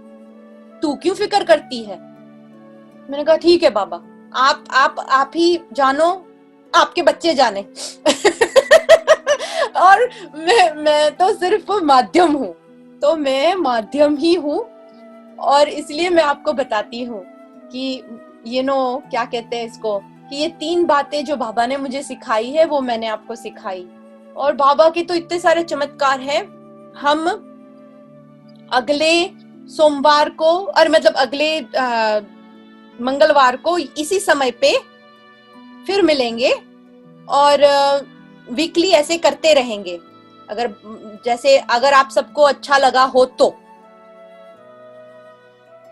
तू क्यों फिक्र करती है? मैंने कहा ठीक है बाबा, आप ही जानो, आपके बच्चे जाने। और मैं तो सिर्फ माध्यम हूँ, तो मैं माध्यम ही हूँ। और इसलिए मैं आपको बताती हूँ कि क्या कहते हैं इसको, कि ये 3 बातें जो बाबा ने मुझे सिखाई है वो मैंने आपको सिखाई। और बाबा के तो इतने सारे चमत्कार हैं। हम अगले सोमवार को, और मतलब अगले मंगलवार को इसी समय पे फिर मिलेंगे और वीकली ऐसे करते रहेंगे। अगर आप सबको अच्छा लगा हो तो।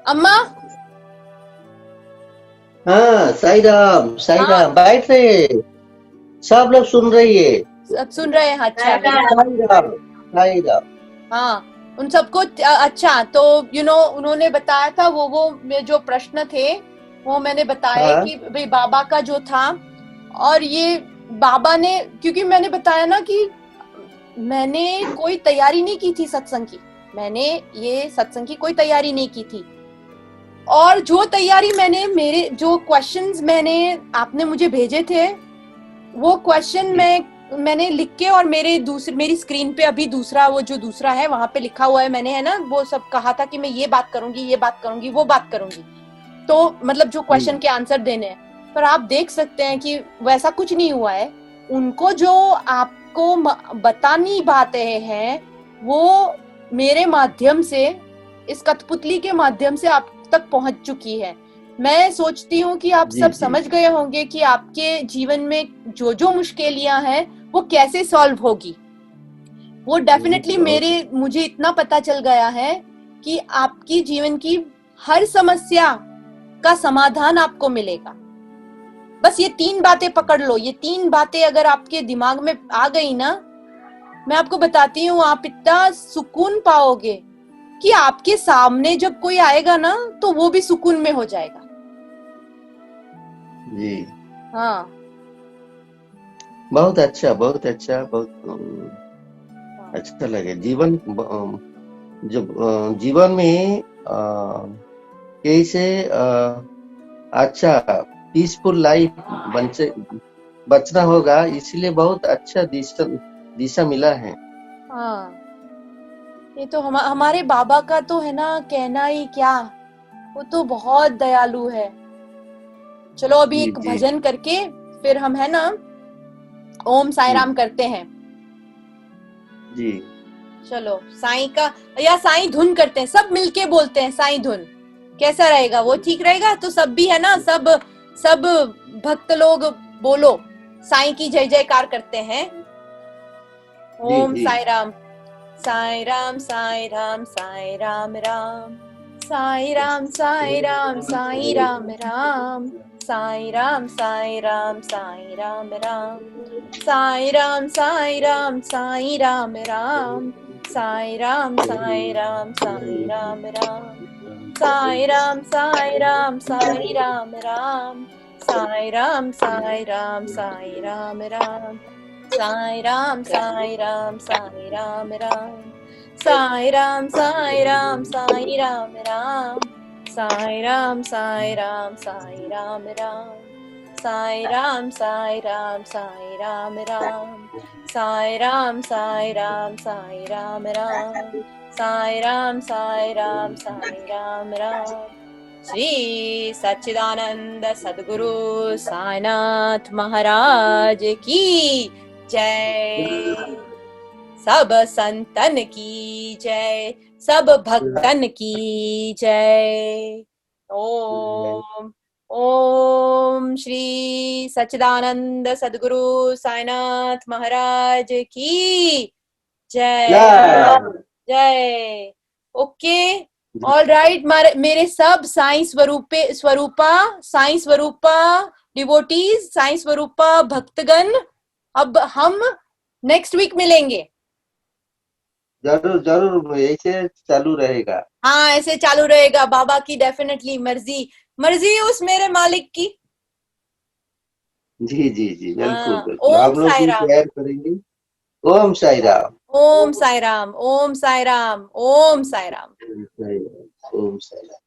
अम्मा, हाँ, साई राम, साई राम, बैठ रहे, सब लोग सुन रही है। सब सुन रहे हैं? अच्छा, साई राम, साई राम। हाँ, उन सबको अच्छा। तो उन्होंने बताया था वो जो प्रश्न थे वो मैंने बताया हाँ, कि भाई बाबा का जो था। और ये बाबा ने, क्योंकि मैंने बताया ना कि मैंने कोई तैयारी नहीं की थी सत्संग की, मैंने ये सत्संग की कोई तैयारी नहीं की थी। और जो तैयारी मेरे जो क्वेश्चंस आपने मुझे भेजे थे, वो क्वेश्चन मैंने लिख के, और मेरी स्क्रीन पे अभी वो जो दूसरा है वहां पे लिखा हुआ है मैंने, है ना, वो सब कहा था कि मैं ये बात करूंगी, वो बात करूंगी। तो मतलब जो क्वेश्चन के आंसर देने हैं, पर आप देख सकते हैं कि वैसा कुछ नहीं हुआ है। उनको जो आपको बतानी बातें हैं वो मेरे माध्यम से, इस कठपुतली के माध्यम से आप तक पहुंच चुकी है। मैं सोचती हूँ कि आप सब समझ गए होंगे कि आपके जीवन में जो जो मुश्किलियां हैं वो कैसे सॉल्व होगी। वो डेफिनेटली मुझे इतना पता चल गया है कि आपकी जीवन की हर समस्या का समाधान आपको मिलेगा। बस ये 3 बातें पकड़ लो। ये 3 बातें अगर आपके दिमाग में आ गई ना, मैं आपको बताती हूँ, आप इतना सुकून पाओगे कि आपके सामने जब कोई आएगा ना तो वो भी सुकून में हो जाएगा। जी, हाँ, बहुत अच्छा, बहुत अच्छा, बहुत अच्छा लगे। जीवन में कैसे अच्छा पीसफुल लाइफ बचना होगा, इसलिए बहुत अच्छा दिशा मिला है। हाँ, ये तो हमारे बाबा का तो है ना, कहना ही क्या, वो तो बहुत दयालु है। चलो अभी जी एक जी भजन करके फिर हम, है ना, ओम साई जी राम करते हैं। जी। चलो साईं का, या साईं धुन करते हैं, सब मिलके बोलते हैं साईं धुन, कैसा रहेगा? वो ठीक रहेगा? तो सब भी, है ना, सब भक्त लोग बोलो, साईं की जय जयकार करते हैं। जी ओम जी। साई राम, साई राम, साई राम, साई राम राम, साई राम, साई राम, साई राम राम, साई राम, साई राम, साई राम राम, साई राम, साई राम, साई राम राम, साई राम, साई राम, साई राम राम, साई राम, साई राम, साई राम राम, साई राम, साई राम, साई राम राम, साई राम, साई राम, साई राम राम, साई राम, साई राम, साई राम राम, साई राम, साई राम, साई राम राम, साई राम, साई राम, साई राम राम, साई राम, साई राम, साई राम राम, साई राम, साई राम, साई राम राम। श्री सच्चिदानंद सद्गुरु साईनाथ महाराज की जय। सब संतन की जय, सब भक्तन की जय। ओम ओम श्री सच्चिदानंद सद्गुरु साईनाथ महाराज की जय जय। ओके, ऑल राइट, मेरे सब साईं स्वरूपा डिवोटीज, साईं स्वरूपा भक्तगण, अब हम नेक्स्ट वीक मिलेंगे। जरूर जरूर, ऐसे चालू रहेगा। हाँ, ऐसे चालू रहेगा। बाबा की डेफिनेटली मर्जी उस मेरे मालिक की। जी जी जी, बिल्कुल हाँ, बिल्कुल, ओम हम लोग साई भी राम, शेयर करेंगे। ओम साई राम। ओम साई राम, ओम साई राम, ओम साई राम। ओम साई राम, ओम साई राम।